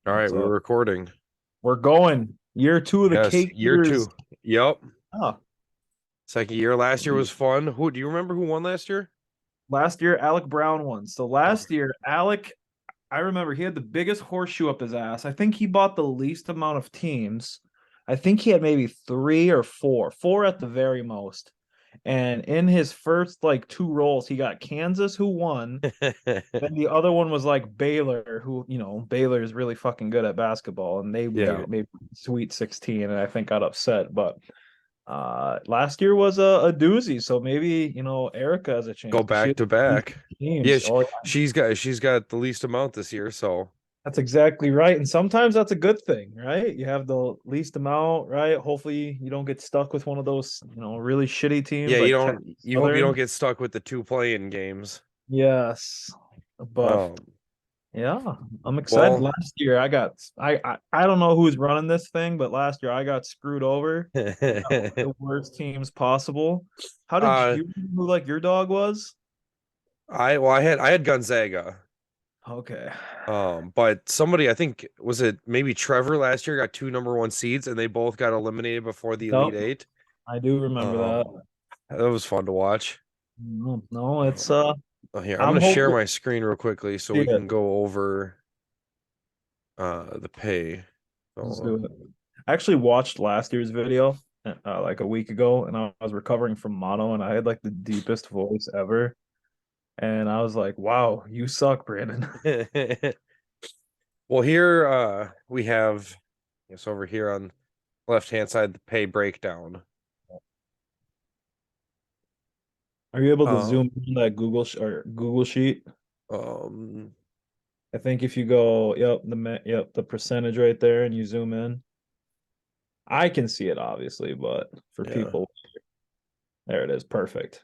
All right, What's we're up? recording. We're going. Year two of the Yes, Cake year Eaters. two. Yep. Oh, Second year. Last year was fun. Do you remember who won last year? last year, Alec Brown won. So last year, Alec, I remember he had the biggest horseshoe up his ass. I think he bought the least amount of teams. I think he had maybe three or four at the very most. And in his first like two rolls, he got Kansas, who won. Then the other one was like Baylor, who, Baylor is really fucking good at basketball, and they made Yeah. it maybe Sweet 16, and I think got upset. But last year was a doozy, so maybe Erica has a Go chance because she back had to these back. Yeah, teams. Oh, yeah, she's got the least amount this year, so that's exactly right. And sometimes that's a good thing, right? You have the least amount, right? Hopefully, you don't get stuck with one of those, really shitty teams yeah, like Texas you hope you don't Southern. get stuck with the two playing games. Yes, but Um, yeah, I'm excited. well, Last year I don't know who's running this thing, but last year I got screwed over. I got one of the worst teams possible. How did uh you remember who like your dog was? I had Gonzaga. Okay. But somebody, I think, was it maybe Trevor last year got two number one seeds and they both got eliminated before the Elite Yep, Eight. I do remember that. Um, that was fun to watch. No, no, it's Um, Here, I'm I'm gonna share hoping my screen real quickly so to we see it. can go over the pay. Let's So do it. I actually watched last year's video like a week ago, and I was recovering from mono, and I had like the deepest voice ever. And I was like, wow, you suck, Brandon. well here we have yes over here on left hand side the pay breakdown. Are you able to Um zoom in that or Google sheet? um I think if you go, yep, the percentage right there, and you zoom in, I can see it obviously, but for yeah. people, there it is, perfect.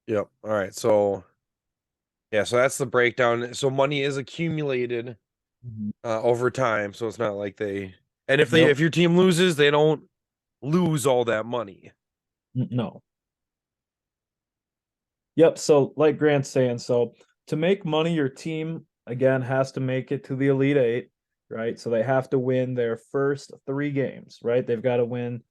Yep. All right. So yeah, so that's the breakdown. So money is accumulated Mhm. over time, so it's not like and Yep. if your team loses, they don't lose all that money. No. Yep. So, like Grant's saying, so to make money, your team again has to make it to the Elite Eight, right? So they have to win their first three games, right? They've got to win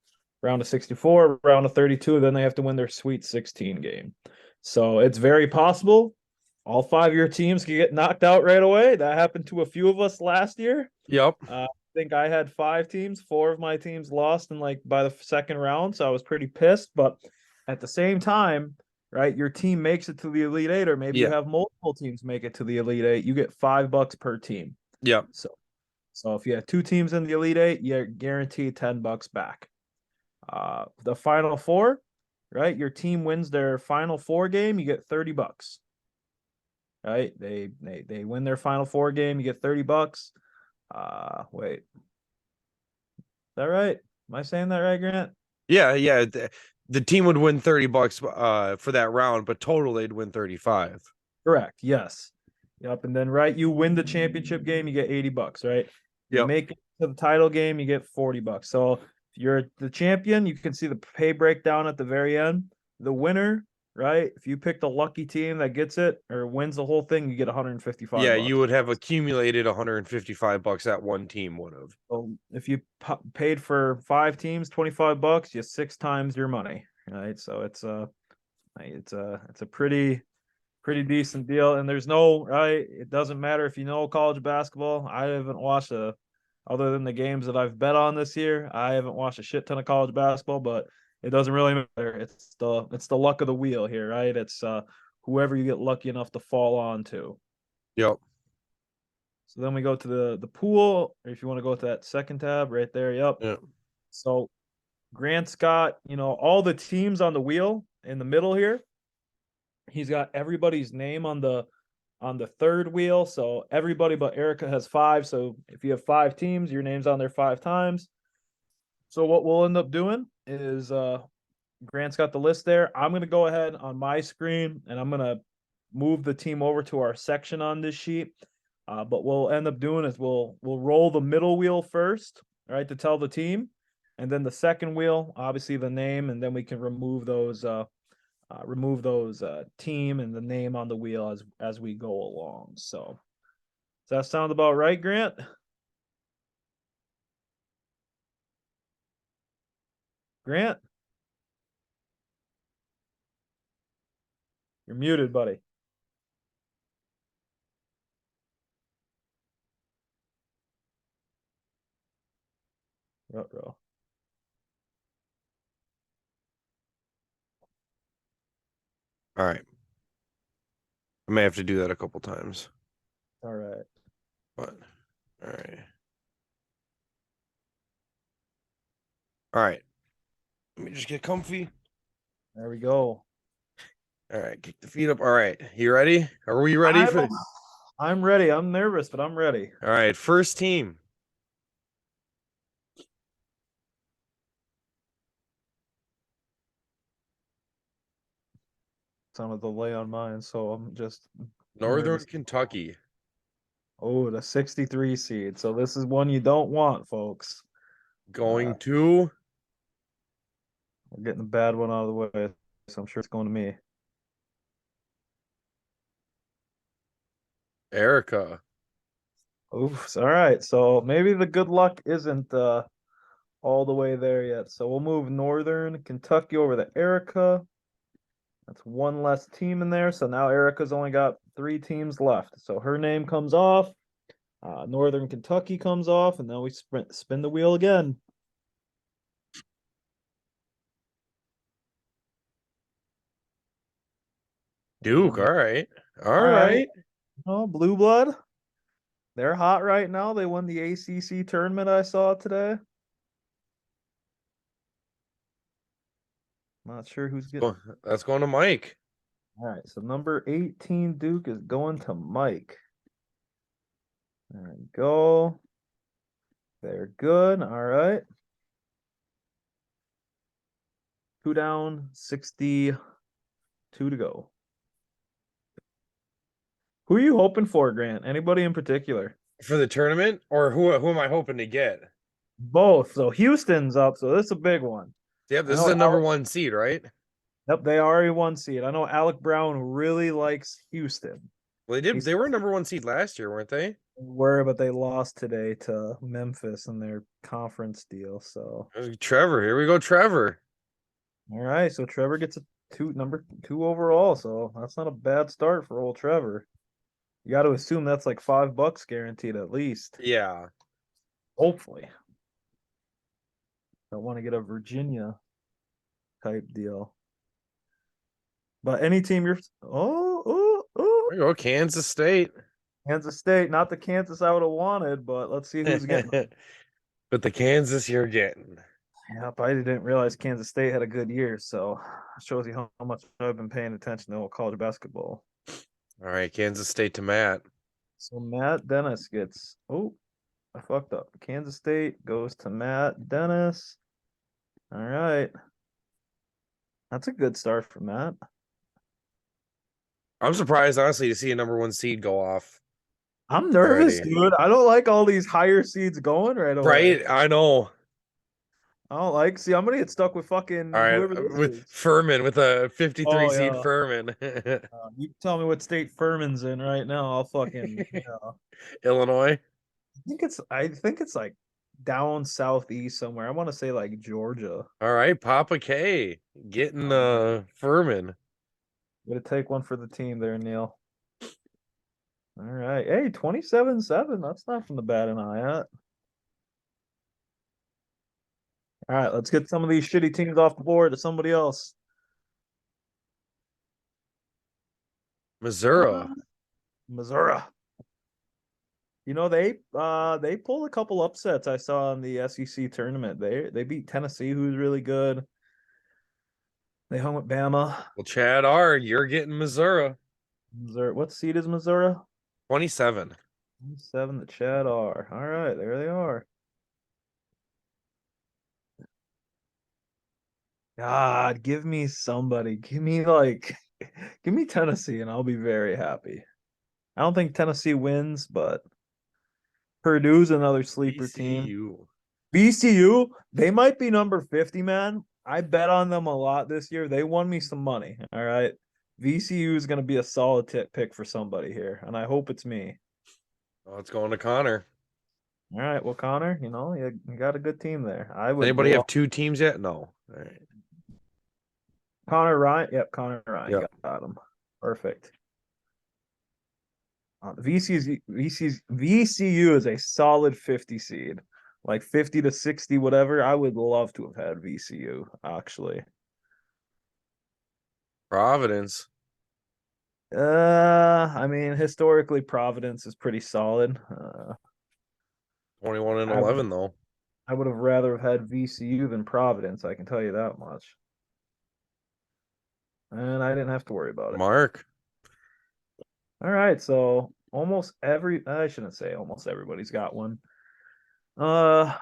round of 64, round of 32, and then they have to win their Sweet 16 game. So it's very possible all five of your teams can get knocked out right away. That happened to a few of us last year. Yep. I think I had five teams. Four of my teams lost in like by the second round, so I was pretty pissed. But at the same time, right, your team makes it to the Elite Eight, or maybe you Yeah. have multiple teams make it to the Elite Eight. You get $5 per team. Yep. So, so if you have two teams in the Elite Eight, you're guaranteed $10 back. The Final Four, right? Your team wins their Final Four game, you get $30. Right? They win their Final Four game, you get $30. Wait, that right? Am I saying that right, Grant? Yeah, yeah. The team would win $30 for that round, but total they'd win 35. Correct. Yes. Yep. And then right, you win the championship game, you get $80, right? You Yep. make it to the title game, you get $40. So if you're the champion, you can see the pay breakdown at the very end. The winner, right? If you pick the lucky team that gets it or wins the whole thing, you get 155 Yeah, you bucks. would have accumulated $155 that one team would have. So if you paid for five teams, $25, you six times your money, right? So it's a pretty decent deal. And there's no right. It doesn't matter if you know college basketball. I haven't watched other than the games that I've bet on this year. I haven't watched a shit ton of college basketball, but it doesn't really matter. It's the luck of the wheel here, right? It's whoever you get lucky enough to fall onto. Yep. So then we go to the pool, or if you want to go to that second tab right there. Yep. Yeah. So Grant's got, all the teams on the wheel in the middle here. He's got everybody's name on the third wheel. So everybody but Erica has five. So if you have five teams, your name's on there five times. So what we'll end up doing is Grant's got the list there. I'm gonna go ahead on my screen and I'm gonna move the team over to our section on this sheet. But we'll end up doing is we'll roll the middle wheel first, right, to tell the team, and then the second wheel, obviously the name, and then we can remove those team and the name on the wheel as we go along. So Does that sound about right, Grant? Grant, you're muted, buddy. Ruh-roh. All right. I may have to do that a couple times. All right. But all right. All right. Let me just get comfy. There we go. All right, kick the feet up. All right. You ready? Are we ready I'm, for I'm ready. I'm nervous, but I'm ready. All right, first team. It's on a delay on mine, so I'm just Northern nervous. Kentucky. Oh, the 63 seed. So this is one you don't want, folks. Going to We're getting the bad one out of the way, so I'm sure it's going to me. Erica. Oof. All right. So maybe the good luck isn't all the way there yet. So we'll move Northern Kentucky over to Erica. That's one less team in there. So now Erica's only got 3 teams left. So her name comes off. Northern Kentucky comes off, and then we spin the wheel again. Duke. All right. All All right. right. Oh, Blue Blood. They're hot right now. They won the ACC tournament I saw today. Not sure who's getting. That's going to Mike. All right, so number 18 Duke is going to Mike. There we go. They're good. All right. 2 down, 62 to go. Who are you hoping for, Grant? Anybody in particular? For the tournament, or who am I hoping to get? Both. So Houston's up, so this is a big one. Yep, I this is know a number 1 seed, right? Yep, they already 1 seed. I know Alec Brown really likes Houston. Well, they were number 1 seed last year, weren't they? Were, but they lost today to Memphis in their conference deal. So Trevor, here we go, Trevor. all right, so Trevor gets a number 2 overall. So that's not a bad start for old Trevor. You got to assume that's like $5 guaranteed at least. Yeah. Hopefully. Don't want to get a Virginia type deal. But any team you're There you go, Kansas State. Kansas State, not the Kansas I would have wanted, but let's see who's getting. But the Kansas you're getting. Yep, I didn't realize Kansas State had a good year, so it shows you how much I've been paying attention to college basketball. All right, Kansas State to Matt. So Matt Dennis gets I fucked up. Kansas State goes to Matt Dennis. All right. That's a good start for Matt. I'm surprised, honestly, to see a number 1 seed go off. I'm nervous, Already. dude. I don't like all these higher seeds going right away. Right? I know. I don't like. See, I'm gonna get stuck with fucking All right, whoever this with is. Furman, with a 53 Oh seed yeah. Furman. You tell me what state Furman's in right now. I'll fucking Illinois. I think it's like down southeast somewhere. I want to say like Georgia. All right, Papa K getting Furman. Gonna take one for the team there, Neil. All right. Hey, 27-7. That's not from the bad an eye at. All right, let's get some of these shitty teams off the board to somebody else. Missouri. Missouri. You know, they pulled a couple upsets I saw in the SEC tournament. They beat Tennessee, who's really good. They hung with Bama. Well, Chad R, you're getting Missouri. Missouri. What seed is Missouri? 27. 7, the Chad R. All right, there they are. God, give me somebody. Give me give me Tennessee, and I'll be very happy. I don't think Tennessee wins, but Purdue's another sleeper team. VCU. VCU, they might be number 50, man. I bet on them a lot this year. They won me some money. All right. VCU is going to be a solid pick for somebody here, and I hope it's me. Oh, it's going to Connor. All right, well, Connor, you got a good team there. I would Anybody love have two teams yet? No. All right. Connor Ryan. Yep, Connor Ryan Yep. got him. Perfect. VCU is a solid 50 seed, like 50 to 60, whatever. I would love to have had VCU actually. Providence. I mean, historically, Providence is pretty solid. 21 and I would 11 though. I would have rather have had VCU than Providence. I can tell you that much, and I didn't have to worry about it. Mark. All right, so I shouldn't say almost everybody's got one. Uh,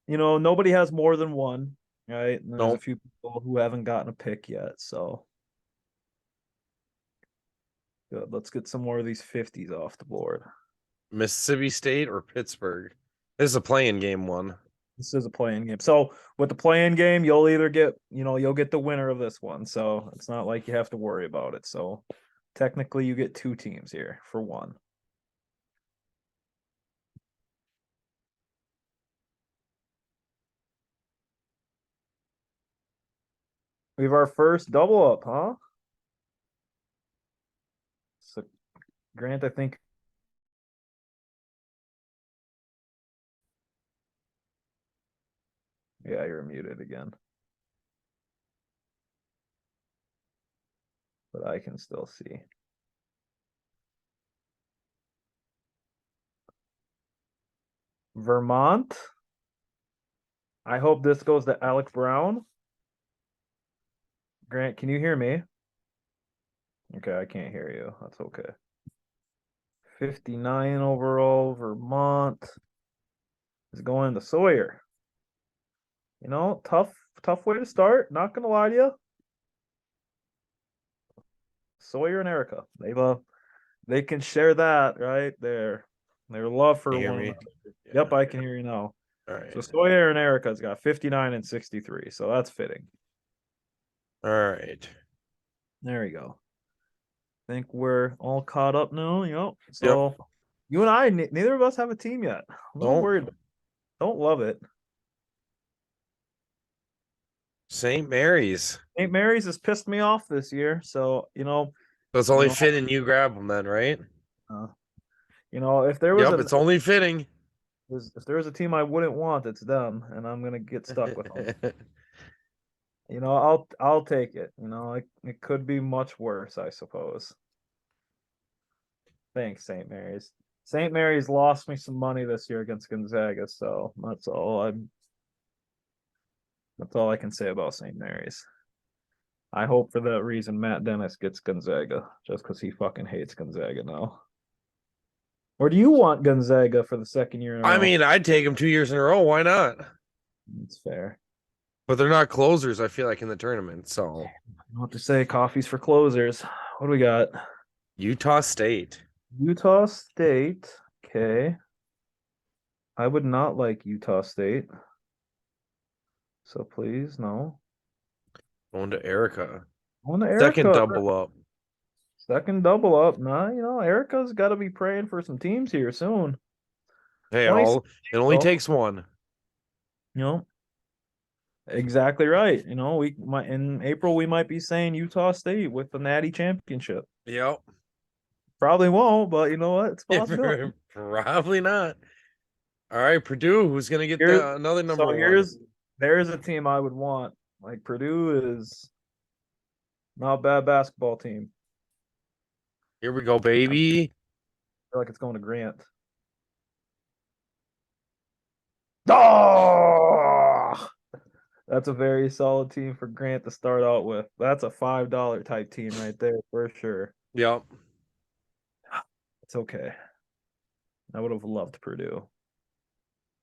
nobody has more than one, right? And there's a Nope. few people who haven't gotten a pick yet, so good. Let's get some more of these 50s off the board. Mississippi State or Pittsburgh. This is a playing game one. This is a playing game. So with the playing game, you'll get the winner of this one. So it's not like you have to worry about it. So technically you get two teams here for one. We have our first double up, huh? So Grant, I think. Yeah, you're muted again. But I can still see. Vermont. I hope this goes to Alec Brown. Grant, can you hear me? Okay, I can't hear you. That's okay. 59 overall, Vermont is going to Sawyer. Tough way to start. Not gonna lie to you. Sawyer and Erica. They can share that right there. Their love for Can you hear one me? another. Yeah. Yep, I can hear you now. All So right. Sawyer and Erica's got 59 and 63. So that's fitting. All right. There you go. I think we're all caught up now. Yep. So you and I, neither of us have a team yet. I'm a little Nope. worried. Don't love it. St. Mary's. St. Mary's has pissed me off this year. So, So it's you only know, fitting you grab them then, right? uh, if there was Yep. It's only fitting. if there was a team I wouldn't want, it's them, and I'm gonna get stuck with them. I'll take it. It could be much worse, I suppose. Thanks, St. Mary's. St. Mary's lost me some money this year against Gonzaga, so that's all I can say about St. Mary's. I hope for that reason Matt Dennis gets Gonzaga, just because he fucking hates Gonzaga now. Or do you want Gonzaga for the second year in a I row? mean, I'd take them 2 years in a row. Why not? It's fair. But they're not closers, I feel like, in the tournament. So I don't know what to say. Coffee's for closers. What do we got? Utah State. Utah State. Okay. I would not like Utah State. So please, no. Going to Erica. On to Second Erica. double up. Second double up. Nah, Erica's got to be praying for some teams here soon. Hey, 20, it only though. takes one. You know, exactly right. In April we might be saying Utah State with the Natty Championship. Yep. Probably won't, but you know what? It's possible. Probably not. All right, Purdue, who's gonna get Here's the another so number one? here's there's a team I would want. Like Purdue is not a bad basketball team. Here we go, I baby. feel like it's going to Grant. Oh, that's a very solid team for Grant to start out with. That's a $5 type team right there for sure. Yep. It's okay. I would have loved Purdue.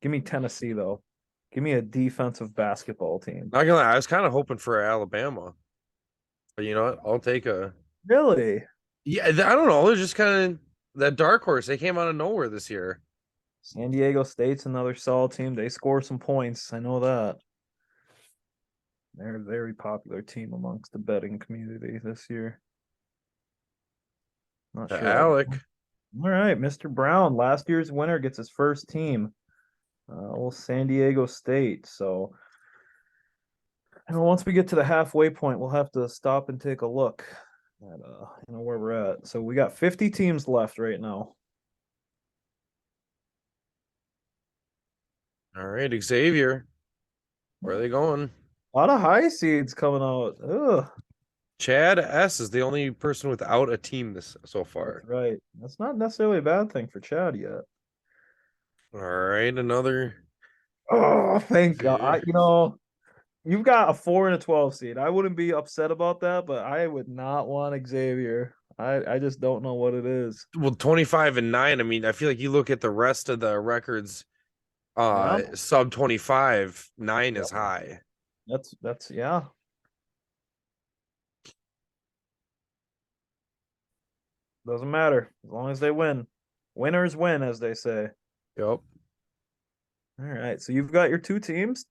Give me Tennessee though. Give me a defensive basketball team. Not gonna lie, I was kind of hoping for Alabama, but you know what? I'll take a. Really? Yeah, I don't know. They're just kind of that dark horse. They came out of nowhere this year. San Diego State's another solid team. They score some points. I know that. They're a very popular team amongst the betting community this year. Not To sure. Alec. All right, Mr. Brown, last year's winner gets his first team. Well, San Diego State. So, once we get to the halfway point, we'll have to stop and take a look at where we're at. So we got 50 teams left right now. All right, Xavier. Where are they going? A lot of high seeds coming out. Ugh, Chad S is the only person without a team this so that's far. right. That's not necessarily a bad thing for Chad yet. All right, another Oh, thank God. Xavier. You've got a 4 and a 12 seed. I wouldn't be upset about that, but I would not want Xavier. I just don't know what it is. Well, 25 and 9. I mean, I feel like you look at the rest of the records, Yeah. sub 25, 9 Yeah. is high. That's yeah. Doesn't matter as long as they win. Winners win, as they say. Yep. All right. So you've got your two teams.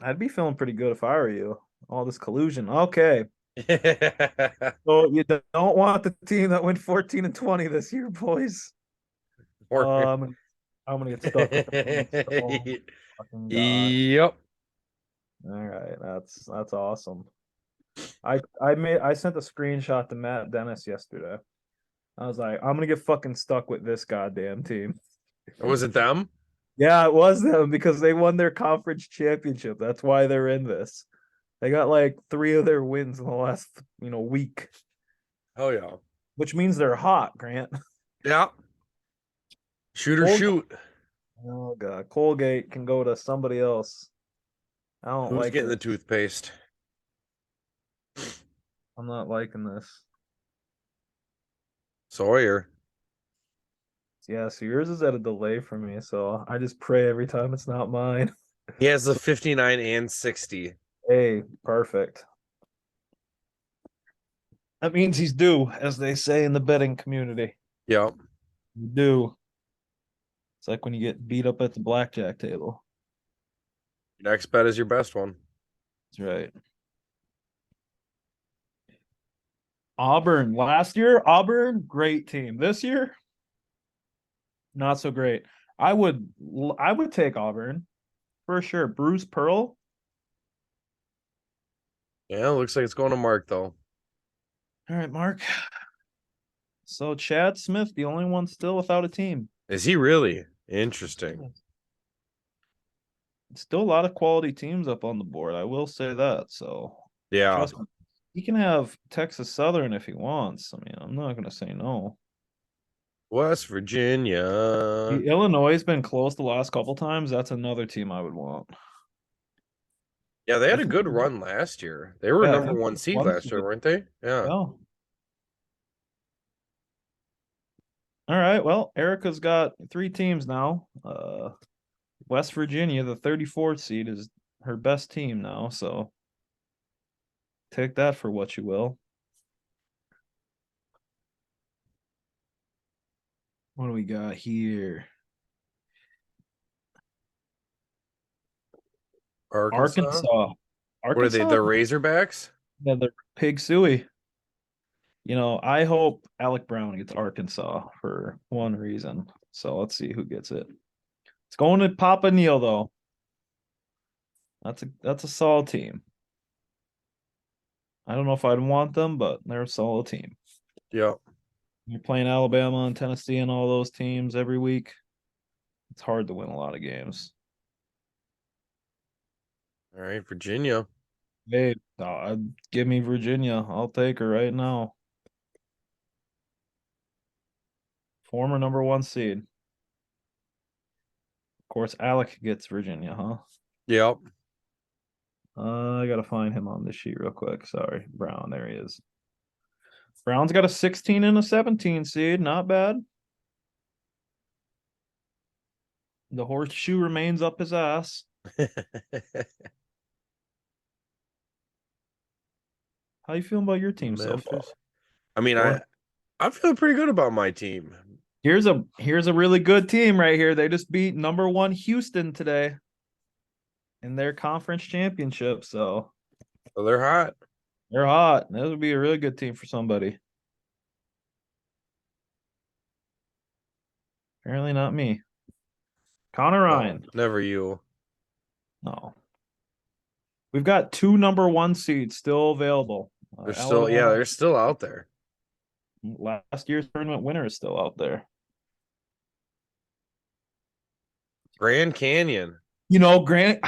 I'd be feeling pretty good if I were you. All this collusion. Okay. So you don't want the team that went 14 and 20 this year, boys. Or I'm gonna get stuck with them. Oh, fucking God. Yep. All right, that's awesome. I sent a screenshot to Matt Dennis yesterday. I was like, I'm gonna get fucking stuck with this goddamn team. Was it them? Yeah, it was them because they won their conference championship. That's why they're in this. They got like three of their wins in the last, week, Oh yeah. which means they're hot, Grant. Yeah. Shoot or Col- shoot. oh God, Colgate can go to somebody else. I don't Who's like getting the this. toothpaste? I'm not liking this. Sawyer. Yeah, so yours is at a delay for me, so I just pray every time it's not mine. He has the So 59 and 60. hey, perfect. That means he's due, as they say in the betting community. Yep. You do. It's like when you get beat up at the blackjack table. Next bet is your best one. That's right. Auburn last year, Auburn, great team. This year, not so great. I would take Auburn for sure. Bruce Pearl. Yeah, looks like it's going to Mark though. All right, Mark. So Chad Smith, the only one still without a team. Is he really? Interesting. Still a lot of quality teams up on the board. I will say that. So Yeah. trust me. He can have Texas Southern if he wants. I mean, I'm not going to say no. West Virginia. Illinois has been close the last couple times. That's another team I would want. Yeah, they I had a think, good run last year. They were yeah, I number think one seed one last year, seed. weren't they? Yeah. Yeah. All right. Well, Erica's got three teams now. West Virginia, the 34th seed, is her best team now. So take that for what you will. What do we got here? Arkansas. Arkansas. What are they? The Arkansas? Razorbacks? Yeah, the Pig Suey. I hope Alec Brown gets Arkansas for one reason. So let's see who gets it. It's going to Papa Neal though. That's a solid team. I don't know if I'd want them, but they're a solid team. Yep. You're playing Alabama and Tennessee and all those teams every week. It's hard to win a lot of games. All right, Virginia. Hey, give me Virginia. I'll take her right now. Former number one seed. Of course, Alec gets Virginia, huh? Yep. I gotta find him on this sheet real quick. Sorry, Brown. There he is. Brown's got a 16 and a 17 seed. Not bad. The horseshoe remains up his ass. How you feeling about your team so far? Memphis. I mean, Go ahead. I'm feeling pretty good about my team. Here's a really good team right here. They just beat number one Houston today in their conference championship. So So they're hot. they're hot. That would be a really good team for somebody. Apparently not me. Connor No, Ryan. never you. No. We've got two number one seeds still available. They're still, yeah, Alabama. they're still out there. Last year's tournament winner is still out there. Grand Canyon. Grant,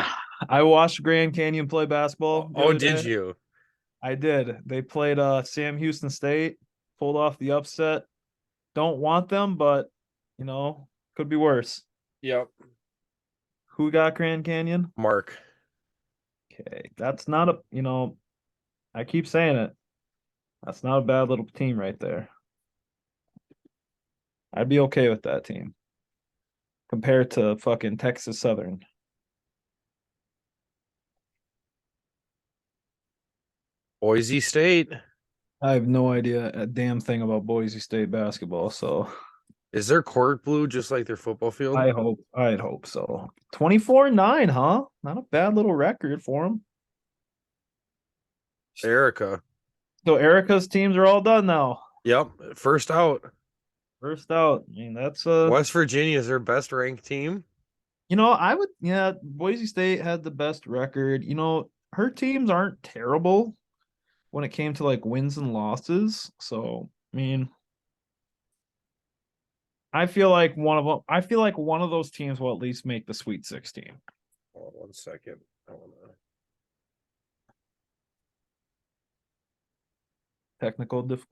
I watched Grand Canyon play basketball the Oh, other did day. you? I did. They played Sam Houston State, pulled off the upset. Don't want them, but could be worse. Yep. Who got Grand Canyon? Mark. Okay. That's not I keep saying it. That's not a bad little team right there. I'd be okay with that team compared to fucking Texas Southern. Boise State. I have no idea a damn thing about Boise State basketball, so Is their court blue just like their football field? I'd hope so. 24-9, huh? Not a bad little record for them. Erica. So Erica's teams are all done now. Yep. First out. First out. I mean, that's West Virginia is their best ranked team. I would, yeah, Boise State had the best record. Her teams aren't terrible when it came to like wins and losses. So, I mean, I feel like one of those teams will at least make the Sweet 16. Hold on 1 second. I wanna...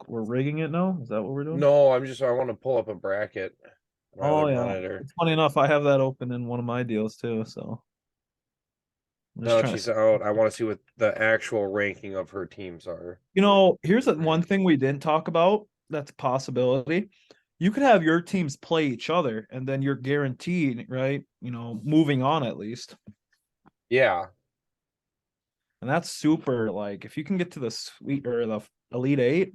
We're rigging it now. Is that what we're doing? No, I want to pull up a bracket on my Oh other yeah. monitor. It's funny enough, I have that open in one of my deals too. So I'm just No, trying to she's see. out. I want to see what the actual ranking of her teams are. Here's one thing we didn't talk about. That's a possibility. You could have your teams play each other, and then you're guaranteed, right? Moving on at least. Yeah. And that's super. Like, if you can get to the sweet or the Elite Eight.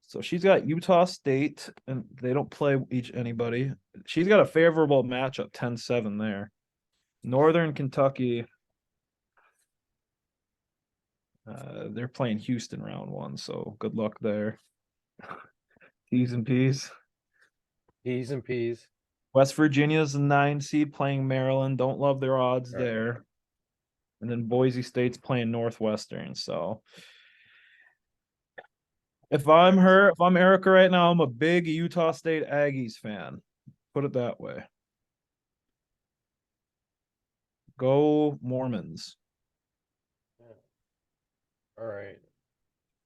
So she's got Utah State, and they don't play anybody. She's got a favorable matchup, 10-7 there. Northern Kentucky. They're playing Houston round one, so good luck there. T's and P's. P's and P's. West Virginia's a 9 seed playing Maryland. Don't love their odds All there. right. And then Boise State's playing Northwestern. So if I'm Erica right now, I'm a big Utah State Aggies fan. Put it that way. Go Mormons. All right.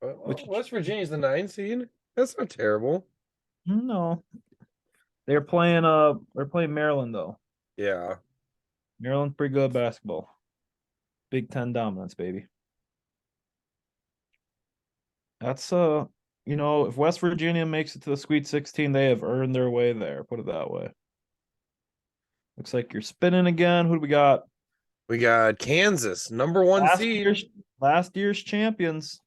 Well, Which West Virginia's the 9 seed. That's not terrible. no. They're playing Maryland though. Yeah. Maryland's pretty good at basketball. Big Ten dominance, baby. That's if West Virginia makes it to the Sweet 16, they have earned their way there. Put it that way. Looks like you're spinning again. Who do we got? We got Kansas, number one Last seed. year's champions.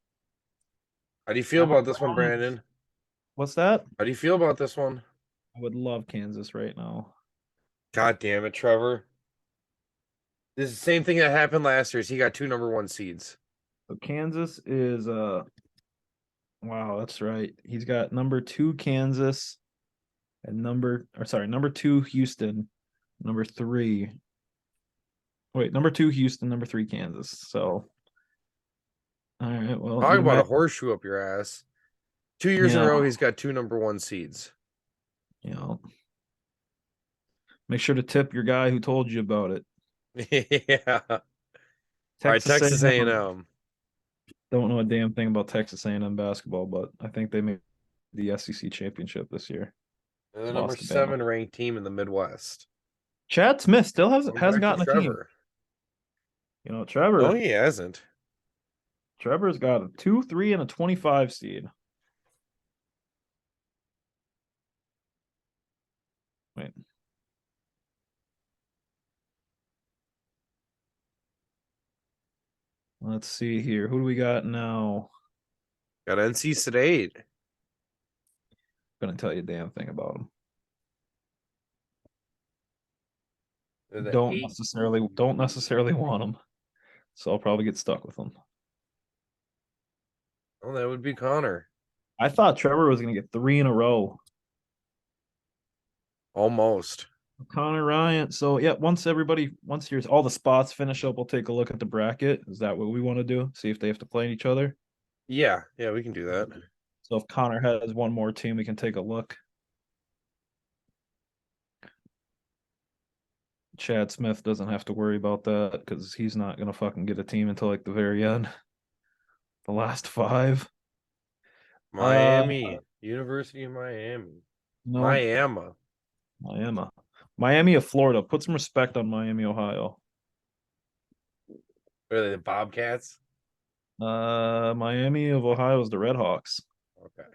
How do you feel about this one, Brownies. Brandon? What's that? How do you feel about this one? I would love Kansas right now. God damn it, Trevor. This is the same thing that happened last year. He got two number one seeds. So Kansas is wow, that's right. He's got number 2 Kansas and number 2 Houston, number 3. Wait, number 2 Houston, number 3 Kansas. So all right, well, Talk about a horseshoe up your ass. 2 years in a row, he's got two number one seeds. Make sure to tip your guy who told you about it. Yeah. All right, Texas A&M. Don't know a damn thing about Texas A&M basketball, but I think they made the SEC championship this year. They're the number 7 ranked team in the Midwest. Chad Smith still hasn't gotten a Trevor. team. Trevor. No, he hasn't. Trevor's got a 2, 3, and a 25 seed. Wait. Let's see here. Who do we got now? Got NC State. Gonna tell you a damn thing about them. Don't necessarily want them. So I'll probably get stuck with them. Oh, that would be Connor. I thought Trevor was gonna get 3 in a row. Almost. Connor Ryan. So yeah, once here's all the spots finish up, we'll take a look at the bracket. Is that what we want to do? See if they have to play each other. Yeah, yeah, we can do that. So if Connor has one more team, we can take a look. Chad Smith doesn't have to worry about that because he's not gonna fucking get a team until like the very end. The last five. Uh Miami, University of Miami, no, Miami. Miami. Miami of Florida. Put some respect on Miami, Ohio. Are they the Bobcats? Miami of Ohio is the Red Hawks. Okay.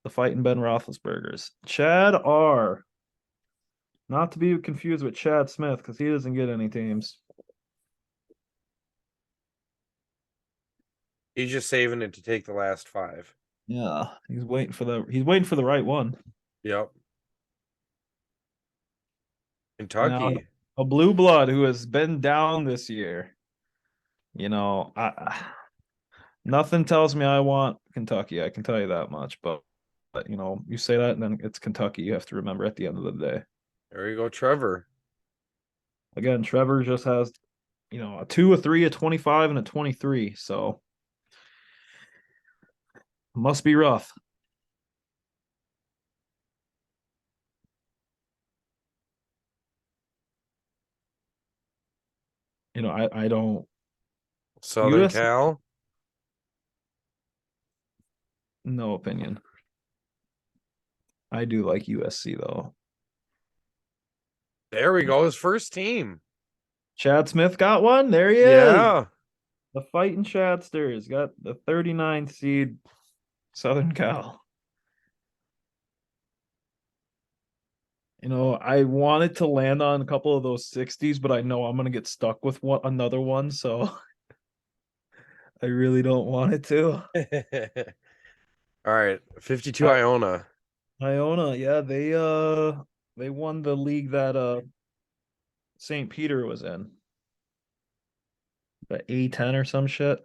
The fighting Ben Roethlisbergers. Chad R. Not to be confused with Chad Smith because he doesn't get any teams. He's just saving it to take the last five. Yeah, he's waiting for the right one. Yep. Now, Kentucky. a blue blood who has been down this year. You know, nothing tells me I want Kentucky. I can tell you that much. But you know, you say that and then it's Kentucky. You have to remember at the end of the day. There you go, Trevor. Again, Trevor just has, you know, a 2, a 3, a 25, and a 23. So must be rough. You know, I don't Southern US Cal. no opinion. I do like USC though. There we go. His first team. Chad Smith got one. There he is. Yeah. The fighting Chadsters got the 39th seed Southern Cal. You know, I wanted to land on a couple of those 60s, but I know I'm gonna get stuck with another one, so I really don't want it to. All right. 52 All right, Iona. Iona, yeah, they won the league that St. Peter was in. The A10 or some shit.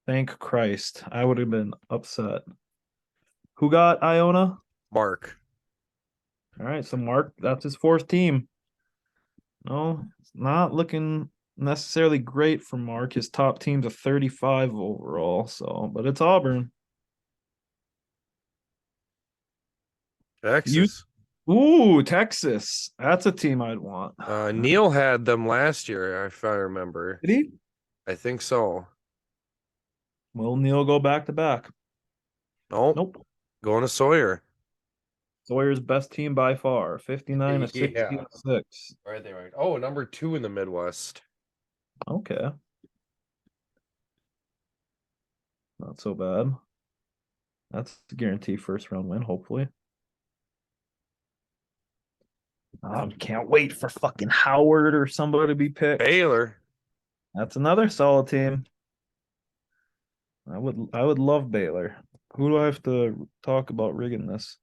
Thank Christ. I would have been upset. Who got Iona? Mark. All right, so Mark, that's his fourth team. No, it's not looking necessarily great for Mark. His top team's a 35 overall, so but it's Auburn. You Texas. Ooh, Texas. That's a team I'd want. Neil had them last year, if I remember. Did he? I think so. Will Neil go back to back? Nope. Nope. Going to Sawyer. Sawyer's best team by far. 59 to Yeah. 66. Right there. Right. Oh, number 2 in the Midwest. Okay. Not so bad. That's a guarantee first round win, hopefully. Can't wait for fucking Howard or somebody to be picked. Baylor. That's another solid team. I would love Baylor. Who do I have to talk about rigging this?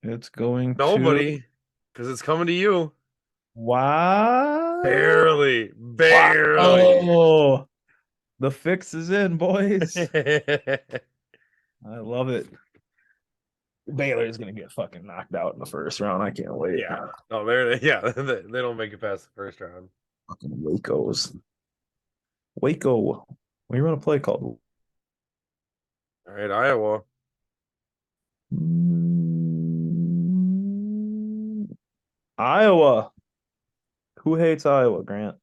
It's going to Nobody. Because it's coming to you. wow. Barely. Wow. Barely. Oh, the fix is in, boys. I love it. Baylor is gonna get fucking knocked out in the first round. I can't wait. Yeah. No, they don't make it past the first round. Fucking Waco's. Waco. We run a play called All right, Iowa. Iowa. Who hates Iowa, Grant?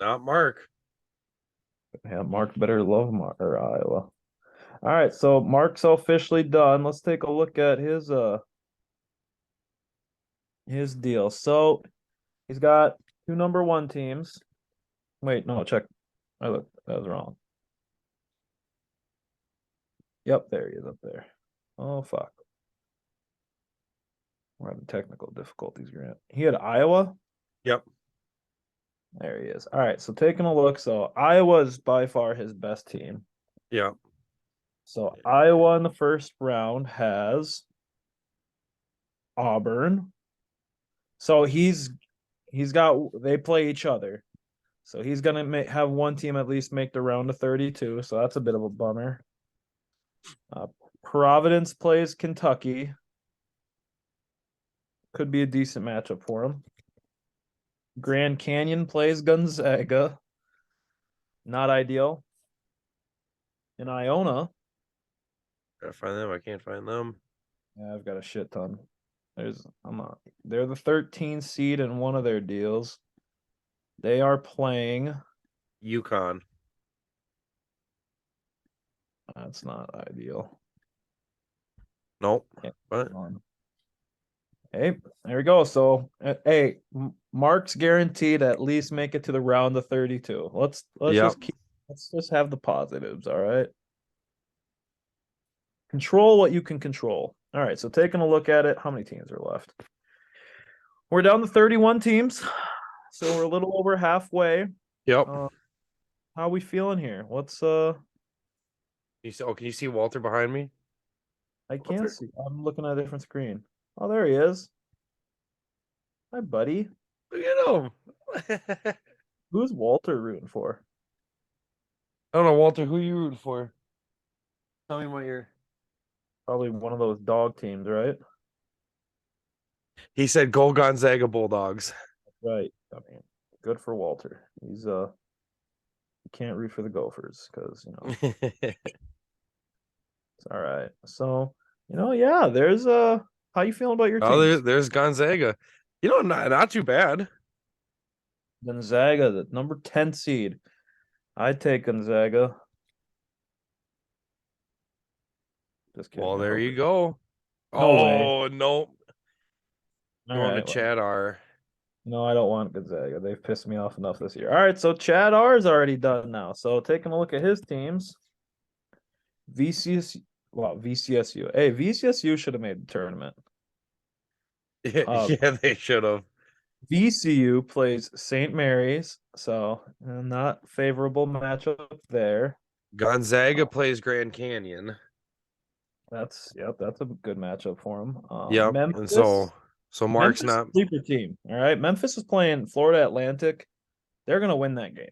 Not Mark. Yeah, Mark better love or Iowa. All right, so Mark's officially done. Let's take a look at his deal. So he's got two number one teams. Wait, no, check. I looked, that was wrong. Yep, there he is up there. Oh fuck. We're having technical difficulties, Grant. He had Iowa. Yep. There he is. All right, so taking a look. So Iowa is by far his best team. Yep. So Iowa in the first round has Auburn. So he's got they play each other. So he's gonna have one team at least make the round of 32. So that's a bit of a bummer. Providence plays Kentucky. Could be a decent matchup for him. Grand Canyon plays Gonzaga. Not ideal. In Iona, Gotta find them. I can't find them. yeah, I've got a shit ton. They're the 13th seed in one of their deals. They are playing. Yukon. That's not ideal. Nope. Yeah, What? hey, there we go. So, hey, Mark's guaranteed at least make it to the round of 32. Yep. Let's just have the positives. All right. Control what you can control. All right. So taking a look at it, how many teams are left? We're down to 31 teams, so we're a little over halfway. Yep. How are we feeling here? You see, can you see Walter behind me? I can't see. I'm looking at a different screen. Oh, there he is. Hi, buddy. Look at him. I Who's Walter rooting for? don't know, Walter. Who you rooting for? Tell me what you're. Probably one of those dog teams, right? He said, "Go Gonzaga Bulldogs." Right. I mean, good for Walter. He can't root for the Gophers because it's all right. So, yeah, there's how you feeling about your teams? There's Gonzaga. Not too bad. Gonzaga, the number 10 seed. I'd take Gonzaga. Just kidding. Well, I there hope you go. no way. Oh no, All going to right. Well, Chad R. no, I don't want Gonzaga. They've pissed me off enough this year. All right, so Chad R is already done now. So taking a look at his teams, VCSU. Hey, VCSU should have made the tournament. Uh, Yeah, they should have. VCU plays St. Mary's, so not favorable matchup there. Gonzaga plays Grand Canyon. That's a good matchup for him. Yep, and so Mark's Memphis not. sleeper team. All right, Memphis is playing Florida Atlantic. They're gonna win that game.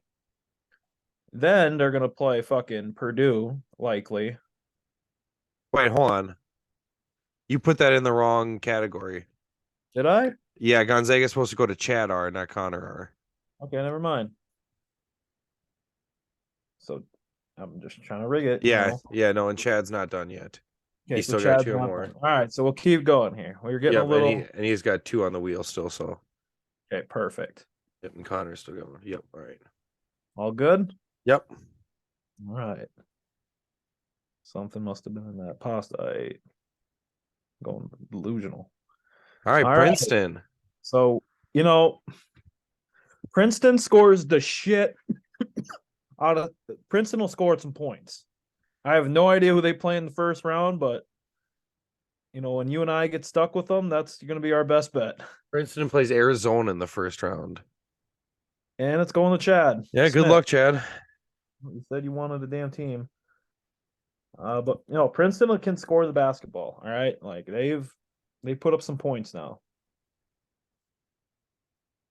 Then they're gonna play fucking Purdue, likely. Wait, hold on. You put that in the wrong category. Did I? Yeah, Gonzaga's supposed to go to Chad R, not Connor R. Okay, never mind. So I'm just trying to rig it. Yeah, no, and Chad's not done yet. Okay, He's so still got Chad's two not more. done. All right, so we'll keep going here. We're getting a Yep, and little. he's got two on the wheel still. So Okay, perfect. yep, and Connor's still going. Yep, all right. All good. Yep. All right. Something must have been in that pasta I ate. Going delusional. All right, All right. Princeton. So, Princeton scores the shit out of Princeton will score some points. I have no idea who they play in the first round, but when you and I get stuck with them, that's going to be our best bet. Princeton plays Arizona in the first round. And it's going to Chad. Yeah, good Smith. luck, Chad. You said you wanted a damn team. But Princeton can score the basketball. All right, like they put up some points now.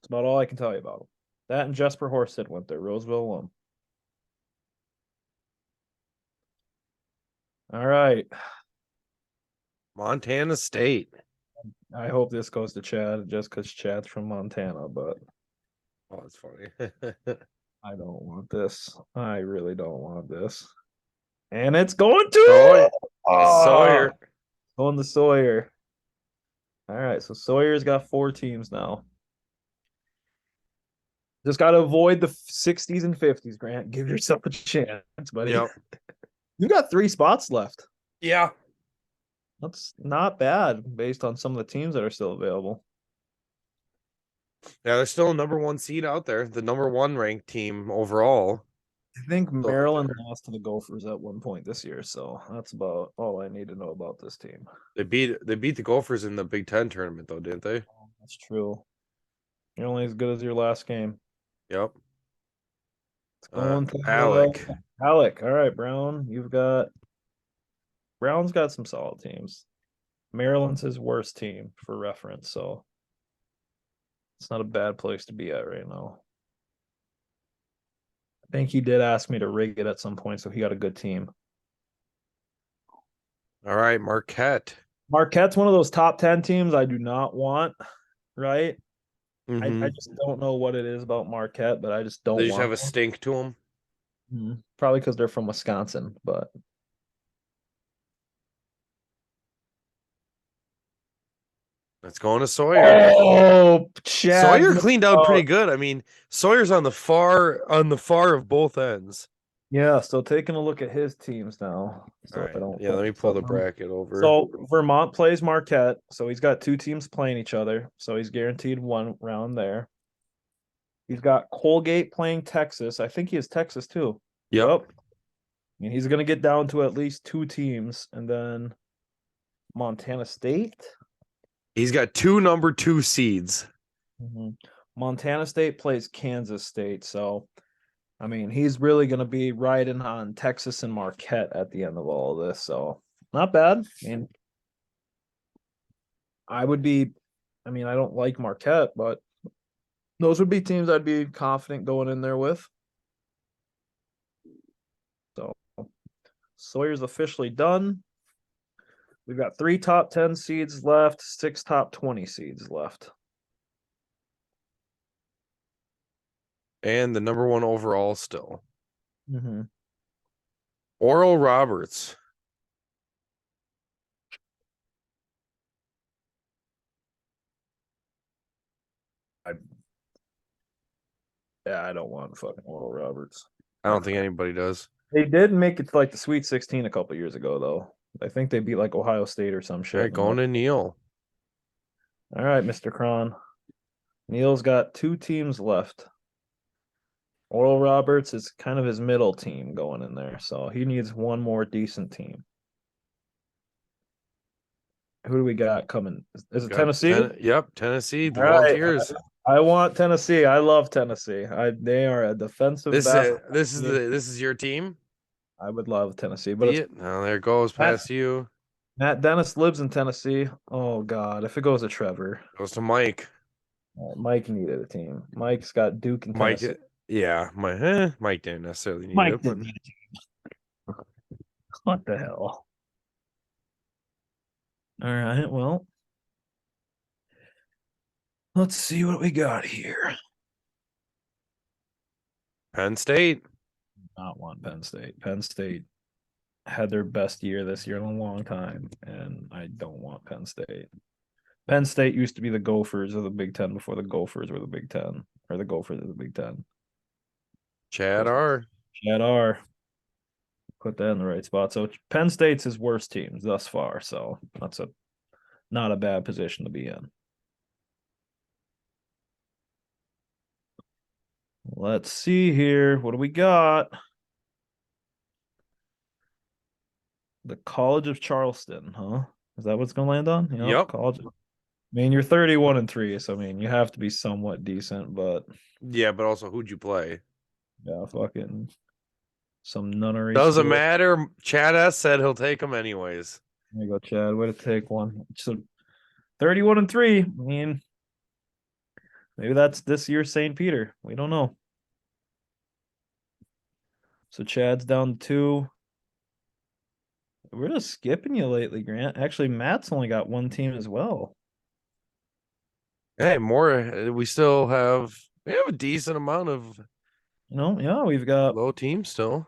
That's about all I can tell you about them. That and Jesper Horsted went there. Roseville alum. All right. Montana State. I hope this goes to Chad just because Chad's from Montana, but Oh, that's funny. I don't want this. I really don't want this. And it's going Sawyer. to Sawyer. Going to Sawyer. All right, so Sawyer's got 4 teams now. Just got to avoid the 60s and 50s, Grant. Give yourself a chance, buddy. Yep. You got 3 spots left. Yeah. That's not bad based on some of the teams that are still available. Yeah, there's still a number 1 seed out there. The number 1 ranked team overall. I think Maryland lost to the Gophers at one point this year, so that's about all I need to know about this team. They beat the Gophers in the Big Ten tournament, though, didn't they? That's true. You're only as good as your last game. Yep. It's going to Alec. Alec. All right, Brown. Brown's got some solid teams. Maryland's his worst team for reference, so it's not a bad place to be at right now. think he did ask me to rig it at some point, so he got a good team. All right, Marquette. Marquette's one of those top 10 teams I do not want, right? I Mm-hmm. just don't know what it is about Marquette, but I just They don't just have want a stink to them. them. Probably because they're from Wisconsin, but Let's go into Sawyer. oh, Chad Sawyer missed cleaned out pretty out. good. I mean, Sawyer's on the far of both ends. Yeah, so taking a look at his teams now, All so I right. don't Yeah, fuck let me this pull up. the bracket over. So Vermont plays Marquette, so he's got two teams playing each other, so he's guaranteed one round there. He's got Colgate playing Texas. I think he has Texas too. Yep. Yep. And he's gonna get down to at least two teams, and then Montana State. He's got two number 2 seeds. Montana State plays Kansas State, so I mean he's really gonna be riding on Texas and Marquette at the end of all of this. So not bad. I mean, I would be. I mean, I don't like Marquette, but those would be teams I'd be confident going in there with. So Sawyer's officially done. We've got 3 top 10 seeds left, 6 top 20 seeds left. And the number 1 overall still. Mm-hmm. Oral Roberts. Yeah, I don't want fucking Oral Roberts. I don't think anybody does. They did make it to like the Sweet 16 a couple years ago, though. I think they beat like Ohio State or some All shit. right, going to Neil. All right, Mr. Cron. Neil's got 2 teams left. Oral Roberts is kind of his middle team going in there, so he needs one more decent team. Who do we got coming? Is it Got Tennessee? Yep, Tennessee, the All right. Volunteers. I want Tennessee. I love Tennessee. They are a defensive basketball team. This is your team. I would love Tennessee, but See it's it? Now there it goes Matt, past you. Matt Dennis lives in Tennessee. Oh God, if it goes to Trevor, Goes to Mike. Mike needed a team. Mike's got Duke and Mike, Tennessee. yeah, Mike didn't necessarily need Mike it, but didn't need a team. What the hell? All right, well, let's see what we got here. Penn State. Not want Penn State. Penn State had their best year this year in a long time, and I don't want Penn State. Penn State used to be the Gophers of the Big Ten before the Gophers were the Big Ten, or the Gophers of the Big Ten. Chad R. Chad R. Put that in the right spot. So Penn State's his worst teams thus far. So that's not a bad position to be in. Let's see here. What do we got? The College of Charleston, huh? Is that what's gonna land on? Yep. College. I mean, you're 31-3, so I mean, you have to be somewhat decent, but Yeah, but also who'd you play? yeah, fucking some nunnery. Doesn't school. matter. Chad S said he'll take them anyways. There you go, Chad. Way to take one. So 31-3. I mean, maybe that's this year's St. Peter. We don't know. So Chad's down to 2. We're just skipping you lately, Grant. Actually, Matt's only got one team as well. Hey, more. We have a decent amount of Yeah, we've got low teams still.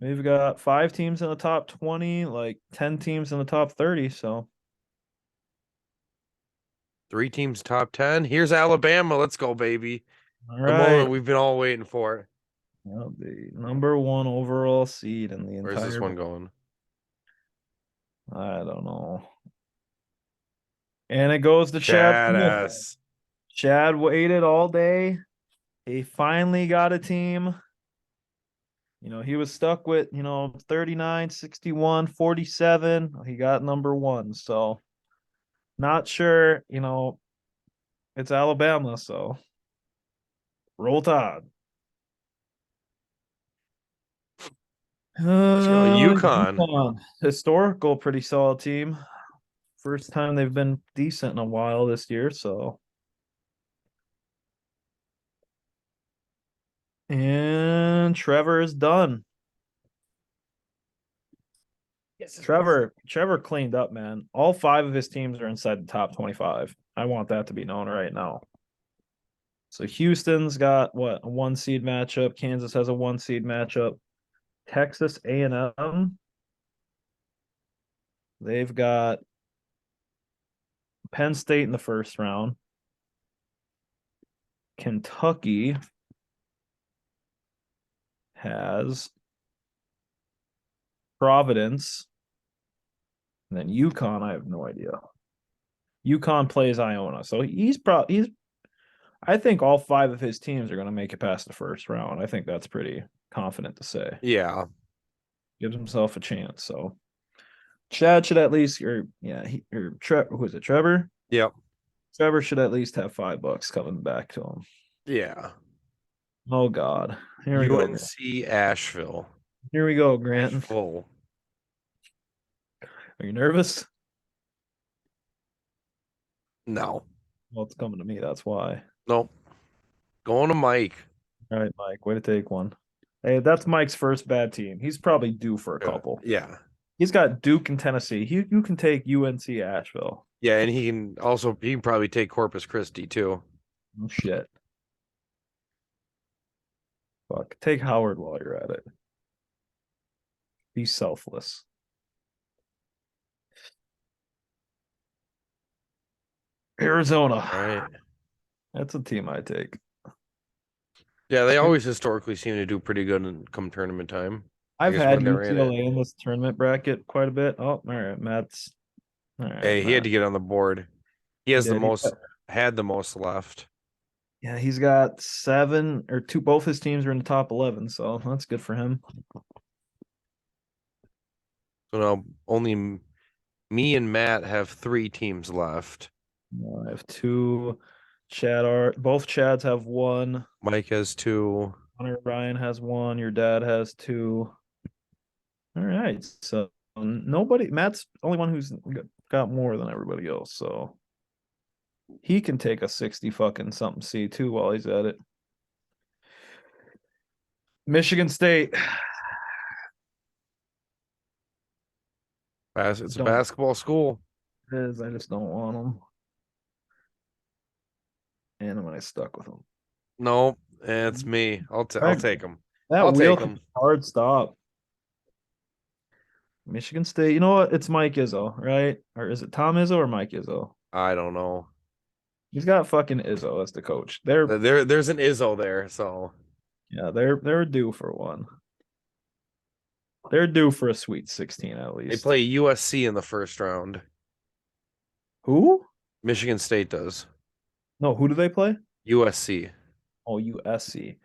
5 teams in the top 20, like 10 teams in the top 30. So 3 teams top 10. Here's Alabama. Let's go, baby. all The right. moment we've been all waiting for. Well, the number 1 overall seed in the entire. Where's this one going? I don't know. And it goes to Chad Smith. S. Chad waited all day. He finally got a team. He was stuck with, 39, 61, 47. He got number 1. So not sure, it's Alabama. So roll Tide. UConn. Historical, pretty solid team. First time they've been decent in a while this year. So. And and Trevor is done. Yes. Trevor cleaned up, man. All 5 of his teams are inside the top 25. I want that to be known right now. So Houston's got what, a 1 seed matchup. Kansas has a 1 seed matchup. Texas A&M, they've got Penn State in the first round. Kentucky has Providence. And then UConn, I have no idea. UConn plays Iona. So he's I think all 5 of his teams are going to make it past the first round. I think that's pretty confident to say. Yeah. Gives himself a chance. So Chad should at least, or yeah, who is it? Trevor? Yep. Trevor should at least have $5 coming back to him. Yeah. Oh God. Here we go. UNC Asheville. Here we go, Grant. Full. Are you nervous? No. Well, it's coming to me. That's why. Nope. Going to Mike. All right, Mike. Way to take one. Hey, that's Mike's first bad team. He's probably due for a couple. Yeah. He's got Duke and Tennessee. You can take UNC Asheville. Yeah, and he can probably take Corpus Christi too. Oh, shit. Fuck. Take Howard while you're at it. Be selfless. Arizona. All right. That's a team I take. Yeah, they always historically seem to do pretty good in come tournament time. I've guess had we're never in it. UCLA in this tournament bracket quite a bit. Oh, all right, Matt's. All right, Hey, he had to get on the board. He has the did. most had the most left. Yeah, he's got 7 or 2. Both his teams are in the top 11, so that's good for him. So now only me and Matt have 3 teams left. I have 2. Both Chads have 1. Mike has 2. Hunter Ryan has 1. Your dad has 2. All right, so Matt's the only one who's got more than everybody else, so he can take a 60 fucking something C2 while he's at it. Michigan State. It's a basketball school. It is. I just don't want them. And I'm gonna stuck with them. No, it's me. I'll take them. That I'll wheel take them. hard stop. Michigan State. You know what? It's Mike Izzo, right? Or is it Tom Izzo or Mike Izzo? I don't know. He's got fucking Izzo as the coach. There's an Izzo there, so yeah, they're due for one. They're due for a Sweet 16 at they least. play USC in the first round. Who? Michigan State does. No, who do they play? USC. Oh, USC.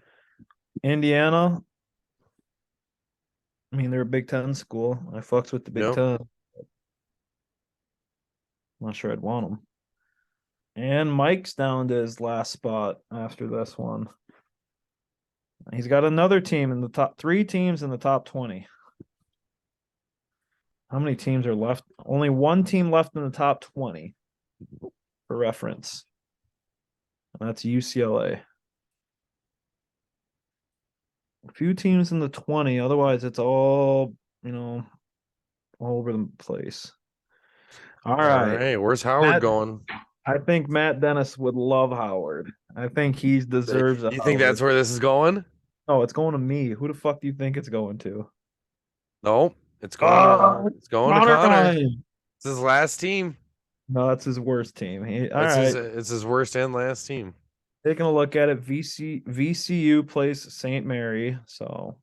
Indiana. I mean, they're a Big Ten school. I fucks with the Big Ten. I'm not sure I'd want them. And Mike's down to his last spot after this one. He's got another team in the top 3 teams in the top 20. How many teams are left? Only 1 team left in the top 20 for reference. And that's UCLA. A few teams in the 20. Otherwise, it's all, all over the place. All right. Where's Howard going? I think Matt Dennis would love Howard. I think he deserves You think that's where this is going? Oh, it's going to me. Who the fuck do you think it's going to? No, it's going to Connor. It's his last team. No, that's his worst team. It's his worst and last team. Taking a look at it, VCU plays St. Mary, so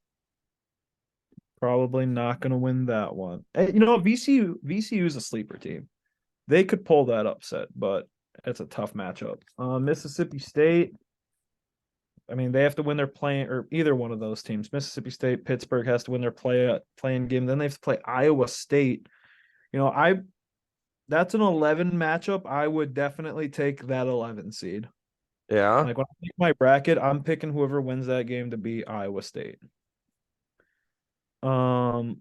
probably not going to win that one. You know, VCU is a sleeper team. They could pull that upset, but it's a tough matchup. Mississippi State. I mean, they have to win their playing, or either one of those teams. Mississippi State, Pittsburgh has to win their playing game. Then they have to play Iowa State. That's an 11 matchup. I would definitely take that 11 seed. Yeah. Like when I pick my bracket, I'm picking whoever wins that game to be Iowa State. Then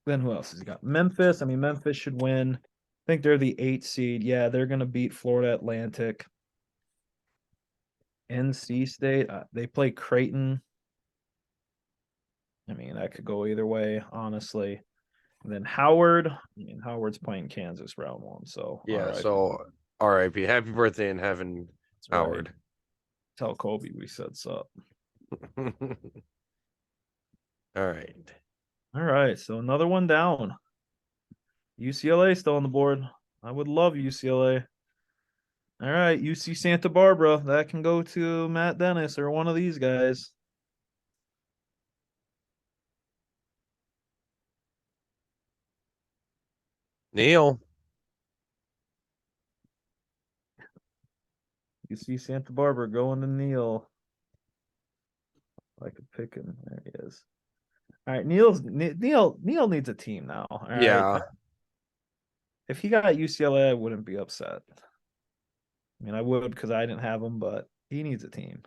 who else has got? Memphis. I mean, Memphis should win. I think they're the 8 seed. Yeah, they're gonna beat Florida Atlantic. NC State. They play Creighton. I mean, that could go either way, honestly. And then Howard, I mean, Howard's playing Kansas round one, so Yeah, RIP. so RIP. Happy birthday in heaven, That's right. Howard. Tell Kobe we said sup. All right. All right, so another one down. UCLA still on the board. I would love UCLA. All right, UC Santa Barbara. That can go to Matt Dennis or one of these guys. Neil. UC Santa Barbara going to Neil. I could pick him. There he is. All right, Neil needs a team now. All right. Yeah. If he got UCLA, I wouldn't be upset. I mean, I would because I didn't have him, but he needs a team.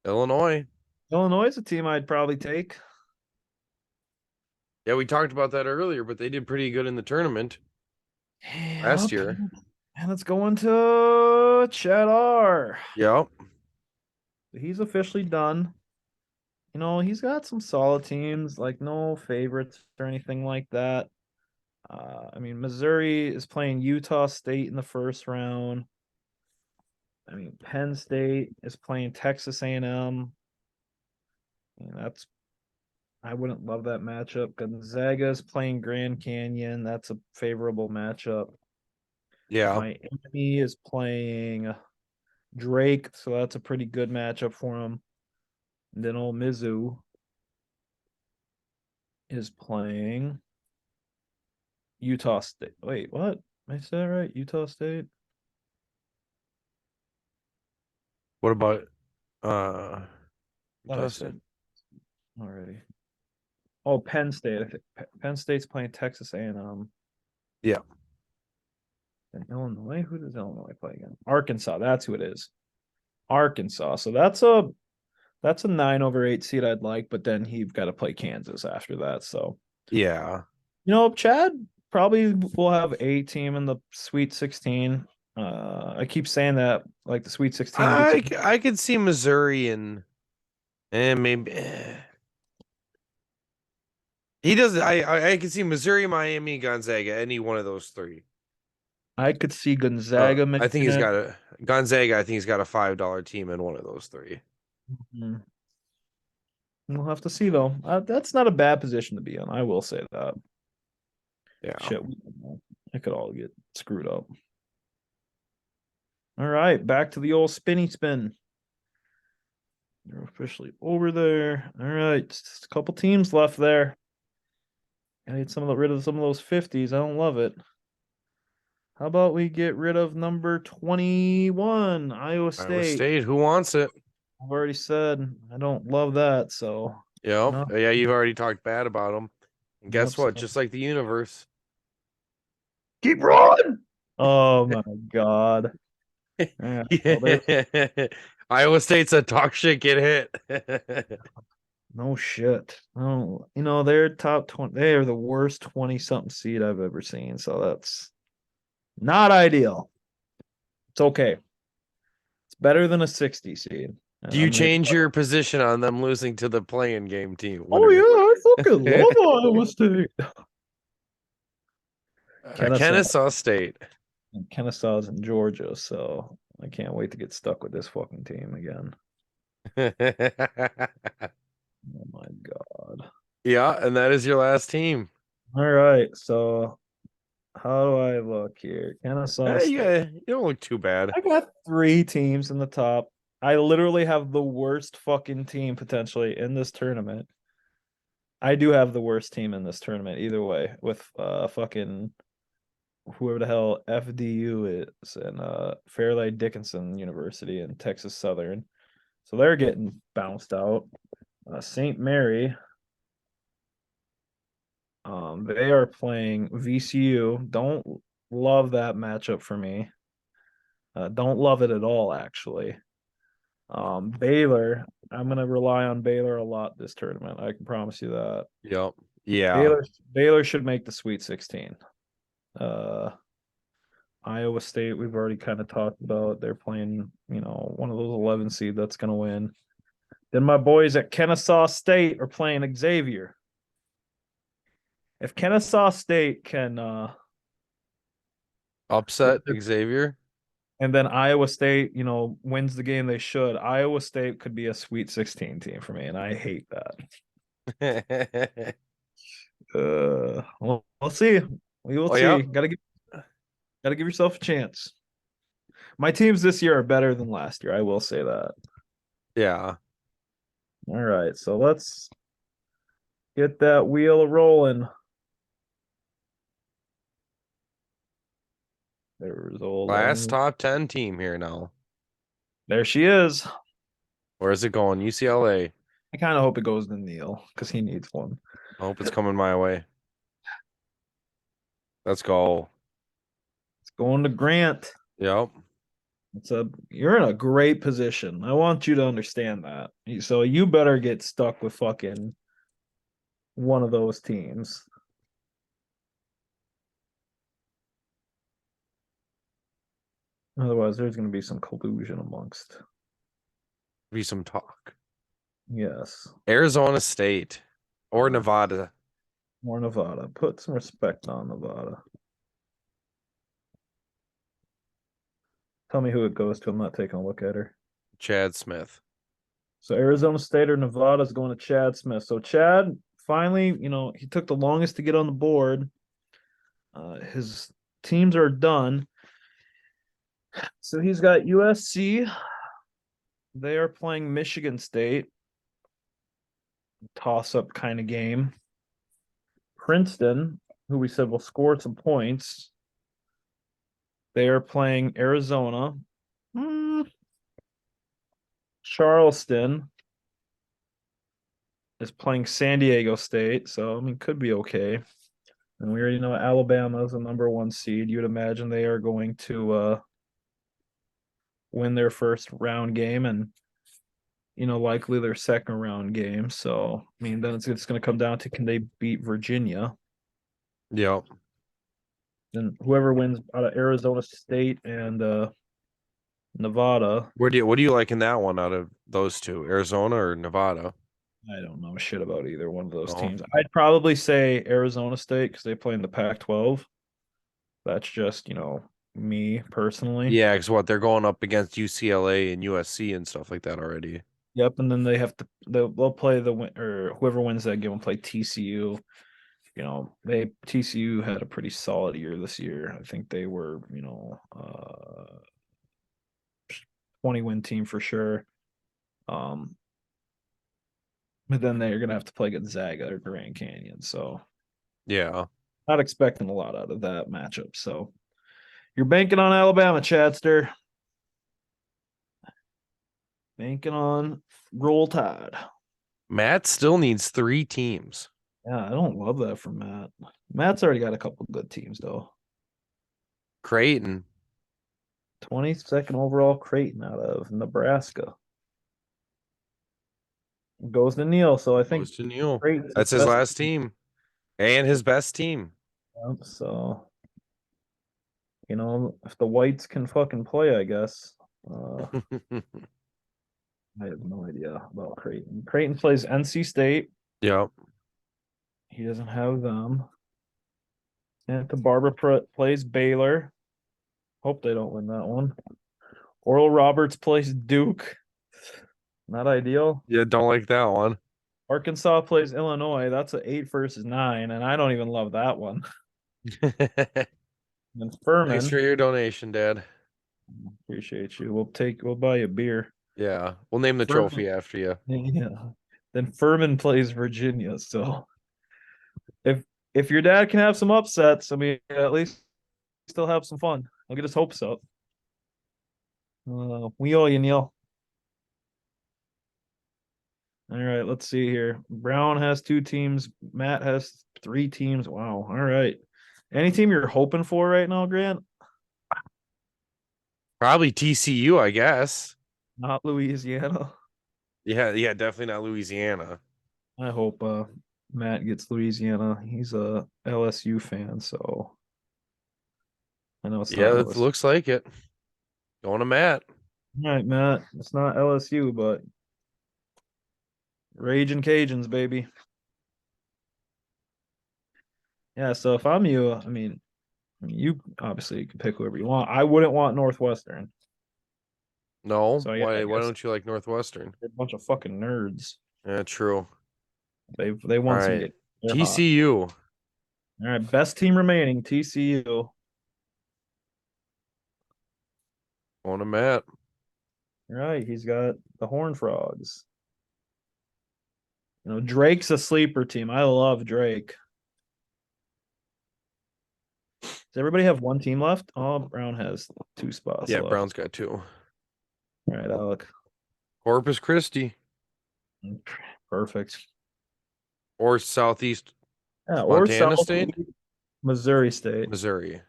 Illinois. Illinois is a team I'd probably take. Yeah, we talked about that earlier, but they did pretty good in the tournament last Yep. year. And let's go into Cheddar. Yep. He's officially done. You know, he's got some solid teams, like no favorites or anything like that. I mean, Missouri is playing Utah State in the first round. I mean, Penn State is playing Texas A&M. And that's I wouldn't love that matchup. Gonzaga is playing Grand Canyon. That's a favorable matchup. Yeah. Miami is playing Drake, so that's a pretty good matchup for him. And then old Mizzou is playing Utah State. Wait, what? Am I say that right? Utah State? What about Thought I Utah State? said already. Oh, Penn State. I think Penn State's playing Texas A&M. Yeah. And Illinois. Who does Illinois play again? Arkansas. That's who it is. Arkansas. So that's a 9/8 seed I'd like, but then he's got to play Kansas after that. So Yeah. Chad probably will have a team in the Sweet 16. I keep saying that like the Sweet 16 gets I could see Missouri and maybe he does. I can see Missouri, Miami, Gonzaga, any one of those three. I could see Gonzaga I think making he's it. got a Gonzaga. I think he's got a $5 team in one of those three. Mhm. We'll have to see though. That's not a bad position to be in. I will say that. Yeah. Shit, it could all get screwed up. All right, back to the old spinny spin. You're officially over there. All right, just a couple teams left there. I need rid of some of those 50s. I don't love it. How about we get rid of number 21, Iowa Iowa State? State. Who wants it? I've already said I don't love that, so Yep. no, Yeah, you've already talked bad about them. And yep. guess what? So Just like the universe. keep rolling. Oh my god. Yeah, well, they're Iowa State's a talk shit, get hit. no shit. No, they're top 20. They are the worst 20 something seed I've ever seen. So that's not ideal. It's okay. It's better than a 60 seed. Do And you I'm here. change your position on them losing to the playing game team? Oh yeah, I fucking love Iowa State. Kennesaw, Kennesaw State. Kennesaw's in Georgia, so I can't wait to get stuck with this fucking team again. Oh my god. Yeah, and that is your last team. All right, so how do I look here? Kennesaw State. You don't look too bad. I got three teams in the top. I literally have the worst fucking team potentially in this tournament. I do have the worst team in this tournament either way with fucking whoever the hell FDU is and Fairleigh Dickinson University and Texas Southern. So they're getting bounced out. St. Mary, they are playing VCU. Don't love that matchup for me. Don't love it at all, actually. Baylor, I'm gonna rely on Baylor a lot this tournament. I can promise you that. Yep. Yeah. Baylor should make the Sweet 16. Uh, Iowa State, we've already kind of talked about. They're playing, one of those 11 seed that's gonna win. Then my boys at Kennesaw State are playing Xavier. If Kennesaw State can Upset Xavier. and then Iowa State, wins the game they should, Iowa State could be a Sweet 16 team for me, and I hate that. We'll see. We will Oh see. yeah. Gotta give yourself a chance. My teams this year are better than last year. I will say that. Yeah. All right, so let's get that wheel rolling. There's old Last top 10 team here now. There she is. Where is it going? UCLA. I kind of hope it goes to Neil because he needs one. I hope it's coming my way. Let's go. It's going to Grant. Yep. You're in a great position. I want you to understand that. So you better get stuck with fucking one of those teams. Otherwise, there's going to be some collusion amongst. Be some talk. Yes. Arizona State or Nevada. Or Nevada. Put some respect on Nevada. Tell me who it goes to. I'm not taking a look at her. Chad Smith. So Arizona State or Nevada is going to Chad Smith. So Chad finally, he took the longest to get on the board. His teams are done. So he's got USC. They are playing Michigan State. Toss-up kind of game. Princeton, who we said will score some points. They are playing Arizona. Charleston is playing San Diego State, so could be okay. And we already know Alabama is the number one seed. You'd imagine they are going to win their first round game and likely their second round game. So then it's going to come down to, can they beat Virginia? Yep. And whoever wins out of Arizona State and Nevada. What do you like in that one out of those two, Arizona or Nevada? I don't know shit about either one of those Oh. teams. I'd probably say Arizona State because they play in the Pac-12. That's just, me personally. Yeah, because what they're going up against UCLA and USC and stuff like that already. Yep, and then they have to they'll play or whoever wins that game will play TCU. TCU had a pretty solid year this year. I think they were, 20-win team for sure. But then they're gonna have to play Gonzaga or Grand Canyon. So Yeah. not expecting a lot out of that matchup. So you're banking on Alabama, Chadster. Banking on Roll Tide. Matt still needs 3 teams. Yeah, I don't love that from Matt. Matt's already got a couple good teams though. Creighton. 22nd overall Creighton out of Nebraska. Goes to Neil. So I think Goes to Neil. Creighton's That's his best last team. And his best team. So if the whites can fucking play, I guess. I have no idea about Creighton. Creighton plays NC State. Yep. He doesn't have them. Santa Barbara plays Baylor. Hope they don't win that one. Oral Roberts plays Duke. Not ideal. Yeah, don't like that one. Arkansas plays Illinois. That's an 8 versus 9, and I don't even love that one. And Furman. Thanks for your donation, Dad. Appreciate you. We'll buy you a beer. Yeah, we'll name the Furman. trophy after you. Yeah. Then Furman plays Virginia. So if your dad can have some upsets, at least still have some fun. I'll get his hopes up. We owe you, Neil. All right, let's see here. Brown has 2 teams. Matt has 3 teams. Wow. All right. Any team you're hoping for right now, Grant? Probably TCU, I guess. Not Louisiana. Yeah, definitely not Louisiana. I hope Matt gets Louisiana. He's a LSU fan, so I know it's Yeah, not it LSU. looks like it. Going to Matt. All right, Matt. It's not LSU, but Raging Cajuns, baby. Yeah, so if I'm you, you obviously can pick whoever you want. I wouldn't want Northwestern. No, So yeah, I why guess don't you like Northwestern? they're a bunch of fucking nerds. Yeah, true. They All won some right. games. They're hot. TCU. All right, best team remaining, TCU. On a Matt. All right, he's got the Horned Frogs. Drake's a sleeper team. I love Drake. Does everybody have one team left? Oh, Brown has two spots Yeah, left. Brown's got two. All right, Alec. Corpus Christi Perfect. or Southeast Yeah, or Montana South State, Missouri State. Missouri,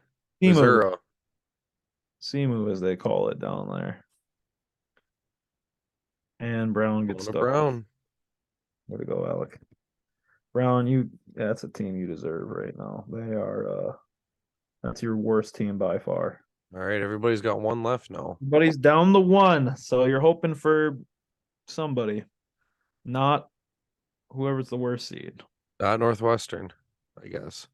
Simu. Missouri. Simu, as they call it down there. And Brown gets On a stuck. Brown. Way to go, Alec. Brown, that's a team you deserve right now. They are that's your worst team by far. All right, everybody's got one left now. Everybody's down the one, so you're hoping for somebody, not whoever's the worst seed. Not Northwestern, I guess.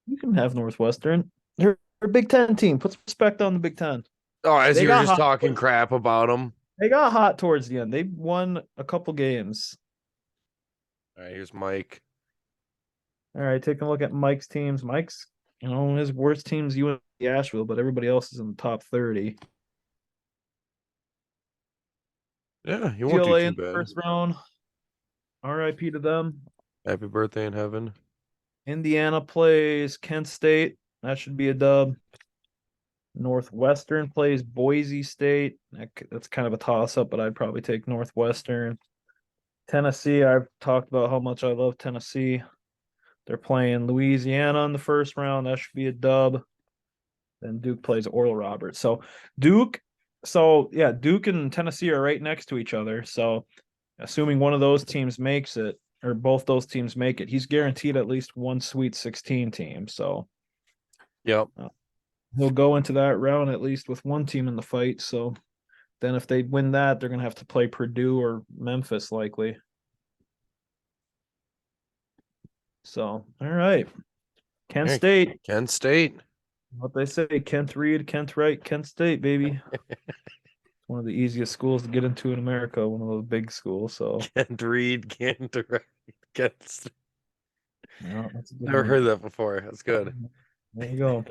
You can have Northwestern. They're a Big Ten team. Put some respect on the Big Ten. Oh, as They you were got just hot. talking crap about them. They got hot towards the end. They won a couple games. All right, here's Mike. All right, taking a look at Mike's teams. Mike's, his worst team's UNC Asheville, but everybody else is in the top 30. Yeah, he won't do UCLA too in the bad. first round. RIP to them. Happy birthday in heaven. Indiana plays Kent State. That should be a dub. Northwestern plays Boise State. That's kind of a toss up, but I'd probably take Northwestern. Tennessee, I've talked about how much I love Tennessee. They're playing Louisiana in the first round. That should be a dub. Then Duke plays Oral Roberts. Duke, Duke and Tennessee are right next to each other. So assuming one of those teams makes it, or both those teams make it, he's guaranteed at least one Sweet 16 team. So Yep. he'll go into that round at least with one team in the fight. So then if they win that, they're going to have to play Purdue or Memphis likely. So, all right. Kent Hey, State. Kent State. What they say, Kent Reed, Kent Wright, Kent State, baby. One of the easiest schools to get into in America, one of those big schools. So Kent Reed, Kent Wright, Kent State. that's a good Never one. heard that before. That's good. There you go.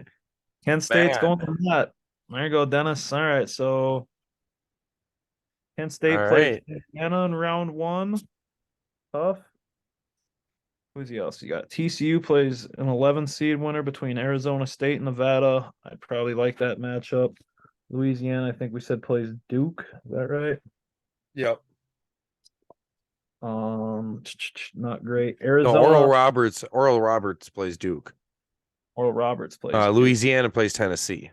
Kent State's Man. going to that. There you go, Dennis. All right, so Kent State All plays right. Indiana in round one. Tough. Who's else? You got TCU plays an 11 seed winner between Arizona State and Nevada. I'd probably like that matchup. Louisiana, I think we said plays Duke. Is that right? Yep. Not great. No, Arizona, Oral Roberts plays Duke. Oral Roberts plays Duke. Louisiana plays Tennessee.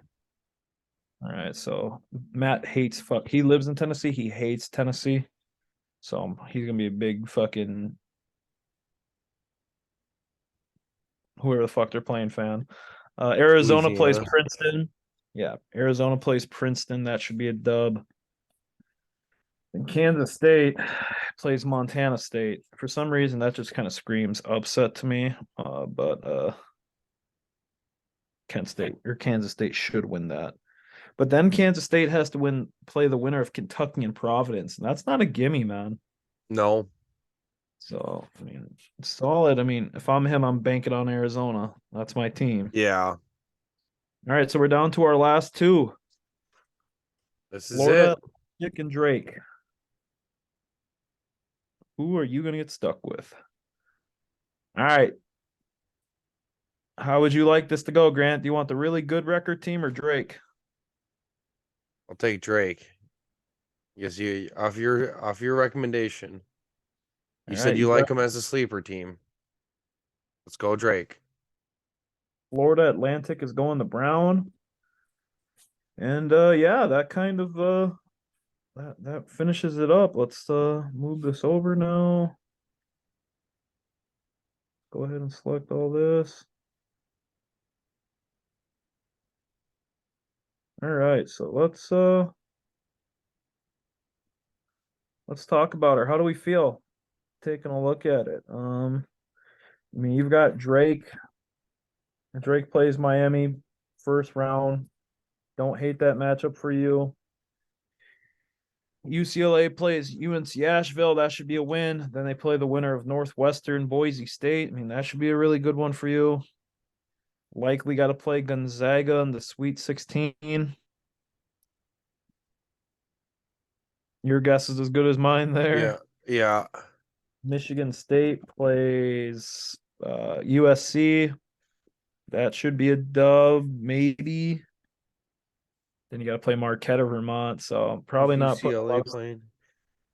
All right, so Matt hates fuck. He lives in Tennessee. He hates Tennessee, so he's gonna be a big fucking whoever the fuck they're playing fan. Arizona plays Louisiana. Princeton. Yeah, Arizona plays Princeton. That should be a dub. And Kansas State plays Montana State. For some reason, that just kind of screams upset to me. But Kent State or Kansas State should win that. But then Kansas State has to play the winner of Kentucky and Providence, and that's not a gimme, man. No. So solid. If I'm him, I'm banking on Arizona. That's my team. Yeah. All right, so we're down to our last two. This is Florida, it. Nick and Drake. Who are you gonna get stuck with? All right. How would you like this to go, Grant? Do you want the really good record team or Drake? I'll take Drake. Yes, you off your recommendation. You All said right, you you like got him as a sleeper team. Let's go, Drake. Florida Atlantic is going to Brown. And yeah, that kind of that finishes it up. Let's move this over now. Go ahead and select all this. All right, so let's talk about her. How do we feel? taking a look at it. I mean, you've got Drake. Drake plays Miami first round. Don't hate that matchup for you. UCLA plays UNC Asheville. That should be a win. Then they play the winner of Northwestern Boise State. I mean, that should be a really good one for you. Likely got to play Gonzaga in the Sweet 16. Your guess is as good as mine Yeah, there. yeah, Michigan State plays USC. That should be a dub, maybe. Then you got to play Marquette or Vermont. So I'm who's probably not putting a UCLA lot of. playing?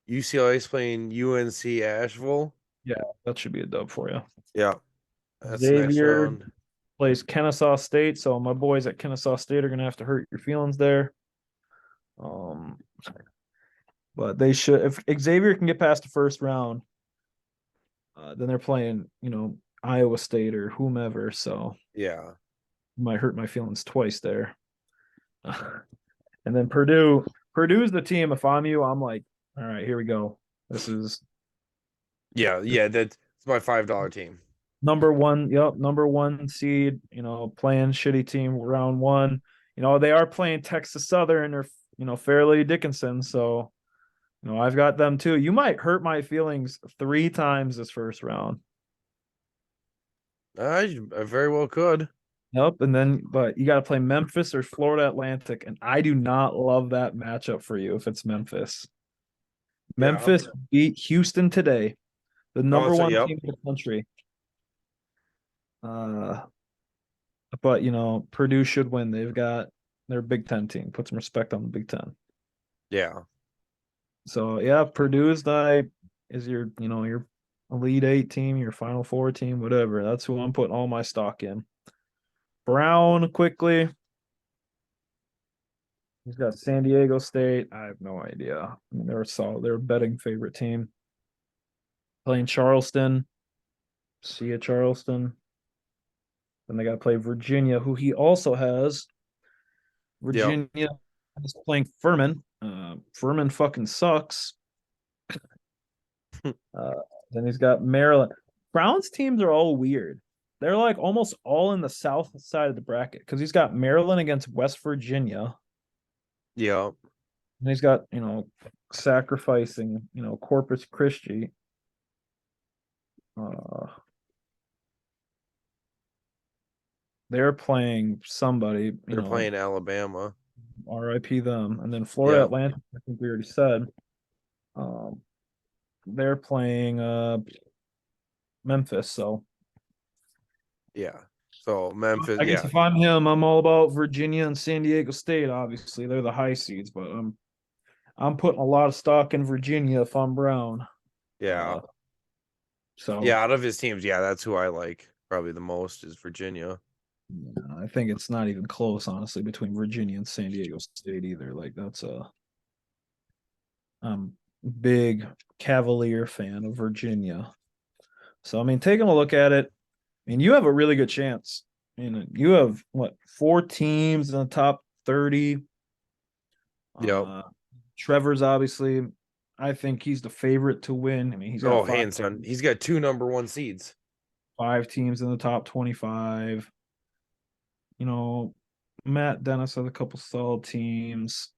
UCLA's playing UNC Asheville. Yeah, that should be a dub for you. Yeah, that's the next Xavier round. plays Kennesaw State. So my boys at Kennesaw State are going to have to hurt your feelings there. Um, but they should, if Xavier can get past the first round, then they're playing, Iowa State or whomever. So Yeah, it might hurt my feelings twice there. And then Purdue's the team. If I'm you, I'm like, all right, here we go. This is yeah. That's my $5 team. number one. Yep, number one seed. Playing shitty team round one. They are playing Texas Southern or Fairleigh Dickinson. So I've got them too. You might hurt my feelings 3 times this first round. I very well could. Yep, but you got to play Memphis or Florida Atlantic, and I do not love that matchup for you if it's Memphis. Yeah. Memphis beat Houston today, the Oh, number so one yep. team in the country. But Purdue should win. They've got their Big Ten team. Put some respect on the Big Ten. Yeah. So yeah, is your Elite Eight team, your Final Four team, whatever. That's who I'm putting all my stock in. Brown quickly. He's got San Diego State. I have no idea. I mean, they're solid. They're a betting favorite team. Playing Charleston. See ya, Charleston. Then they got to play Virginia, who he also has. Yep. Virginia is playing Furman. Furman fucking sucks. Uh, then he's got Maryland. Brown's teams are all weird. They're like almost all in the south side of the bracket because he's got Maryland against West Virginia. Yep. And he's got, sacrificing, Corpus Christi. Uh, they're playing somebody, They're playing Alabama. RIP them. And then Florida Yep. Atlantic, I think we already said. Um, they're playing Memphis. So Yeah. So Memphis, I guess yeah. if I'm him, I'm all about Virginia and San Diego State. Obviously, they're the high seeds, but I'm putting a lot of stock in Virginia if I'm Brown. Yeah. Uh, so Yeah, out of his teams, yeah, that's who I like probably the most is Virginia. I think it's not even close, honestly, between Virginia and San Diego State either. Like that's I'm big Cavalier fan of Virginia. So I mean, taking a look at it, I mean, you have a really good chance. You have what 4 teams in the top 30. Yep. Trevor's obviously, I think he's the favorite to win. I mean, he's got Oh, five hands down. He's got 2 number 1 seeds. 5 teams in the top 25. Matt Dennis has a couple solid teams.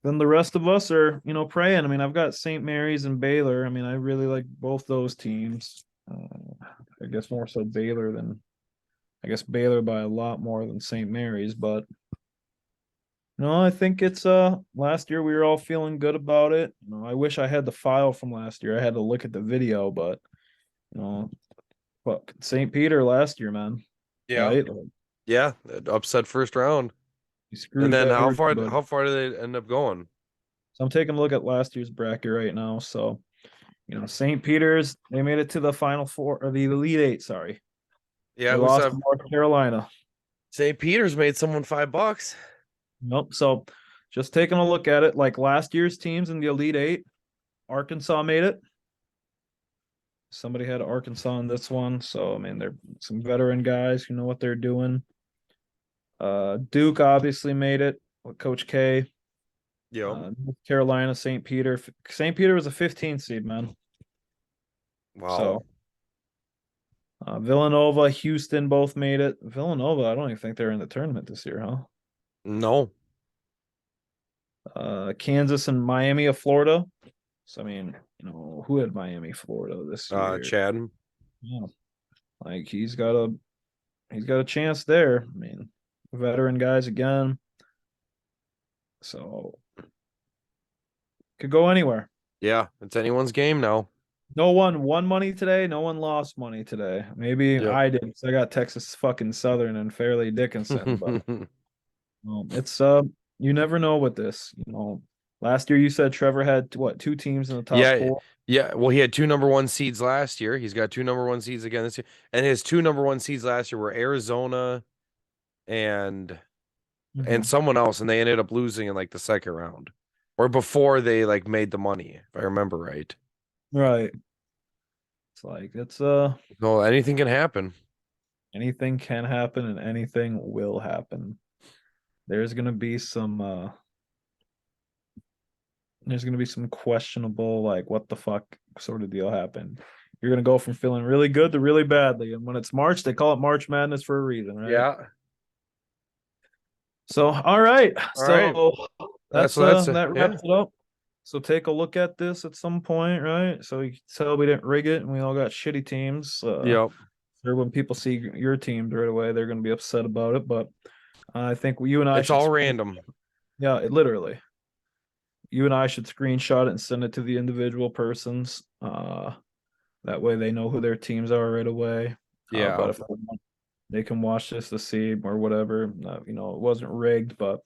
Then the rest of us are, praying. I mean, I've got St. Mary's and Baylor. I mean, I really like both those teams. I guess more so I guess Baylor by a lot more than St. Mary's, but no, I think it's last year we were all feeling good about it. I wish I had the file from last year. I had to look at the video, but you know, fuck St. Peter last year, man. Yeah. Right? Yeah, upset first round. He And screwed then everybody. how far did they end up going? So I'm taking a look at last year's bracket right now. So, St. Peter's, they made it to the final four or the Elite Eight, sorry. Yeah, They who's lost that? to North Carolina. St. Peter's made someone $5. Nope. So just taking a look at it, like last year's teams in the Elite Eight, Arkansas made it. Somebody had Arkansas in this one. So I mean, they're some veteran guys who know what they're doing. Duke obviously made it with Coach K. Yep. North Carolina, St. Peter. St. Peter was a 15 seed, man. Wow. So Villanova, Houston both made it. Villanova, I don't even think they're in the tournament this year, huh? No. Kansas and Miami of Florida. So I mean, who had Miami, Florida this year? Chad. Yeah, like he's got a chance there. I mean, veteran guys again. So could go anywhere. Yeah, it's anyone's game now. No one won money today. No one lost money today. Maybe Yep. I did because I got Texas fucking Southern and Fairleigh Dickinson, but it's you never know with this. Last year you said Trevor had what, two teams in the top Yeah, four? yeah. Well, he had two number one seeds last year. He's got two number one seeds again this year. And his two number one seeds last year were Arizona and Hmm. someone else, and they ended up losing in like the second round. Or before they like made the money, if I remember right. Right. It's like it's No, anything can happen. anything can happen and anything will happen. There's gonna be some questionable, like, what the fuck sort of deal happened. You're gonna go from feeling really good to really badly. And when it's March, they call it March Madness for a reason, right? Yeah. So all right. All right. So That's that yeah. wraps it up. So take a look at this at some point, right? So you can tell we didn't rig it and we all got shitty teams. Yep. Or when people see your team right away, they're gonna be upset about it. But I think you and I It's should all screen, random. yeah, literally. You and I should screenshot it and send it to the individual persons. That way they know who their teams are right away. But Yeah. if they can watch this to see or whatever, it wasn't rigged. But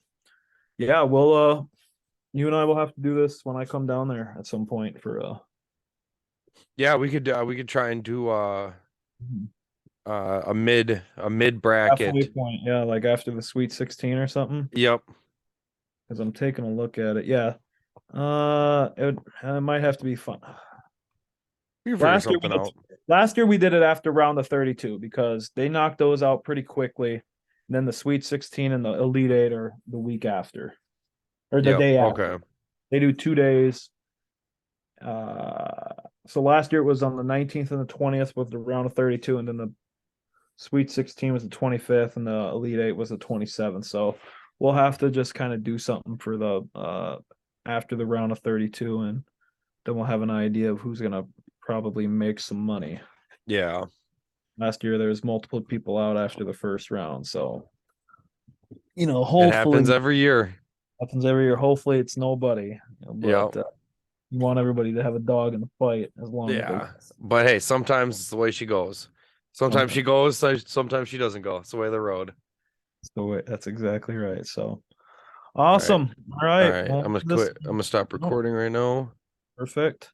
yeah, you and I will have to do this when I come down there at some point for Yeah, we could try and do mhm, a mid halfway bracket. point. Yeah, like after the Sweet 16 or something. Yep. Because I'm taking a look at it. Yeah, it might have to be fun. We can figure Last year we something did, out. last year we did it after round of 32 because they knocked those out pretty quickly. And then the Sweet 16 and the Elite Eight are the week after or the Yep. day after. Okay. They do 2 days. Uh, so last year it was on the 19th and the 20th with the round of 32, and then the Sweet 16 was the 25th, and the Elite Eight was the 27th. So we'll have to just kind of do something for the after the round of 32, and then we'll have an idea of who's gonna probably make some money. Yeah. Last year there was multiple people out after the first round, so It happens hopefully every year. happens every year. Hopefully it's nobody, but Yep. you want everybody to have a dog in the fight as long as they Yeah. But hey, sometimes it's the way she goes. Sometimes she sometimes. goes, sometimes she doesn't go. It's the way of the road. So that's exactly right. So All right. awesome. All All right. right. Well, I'm gonna this quit. I'm gonna stop no, recording right now. perfect.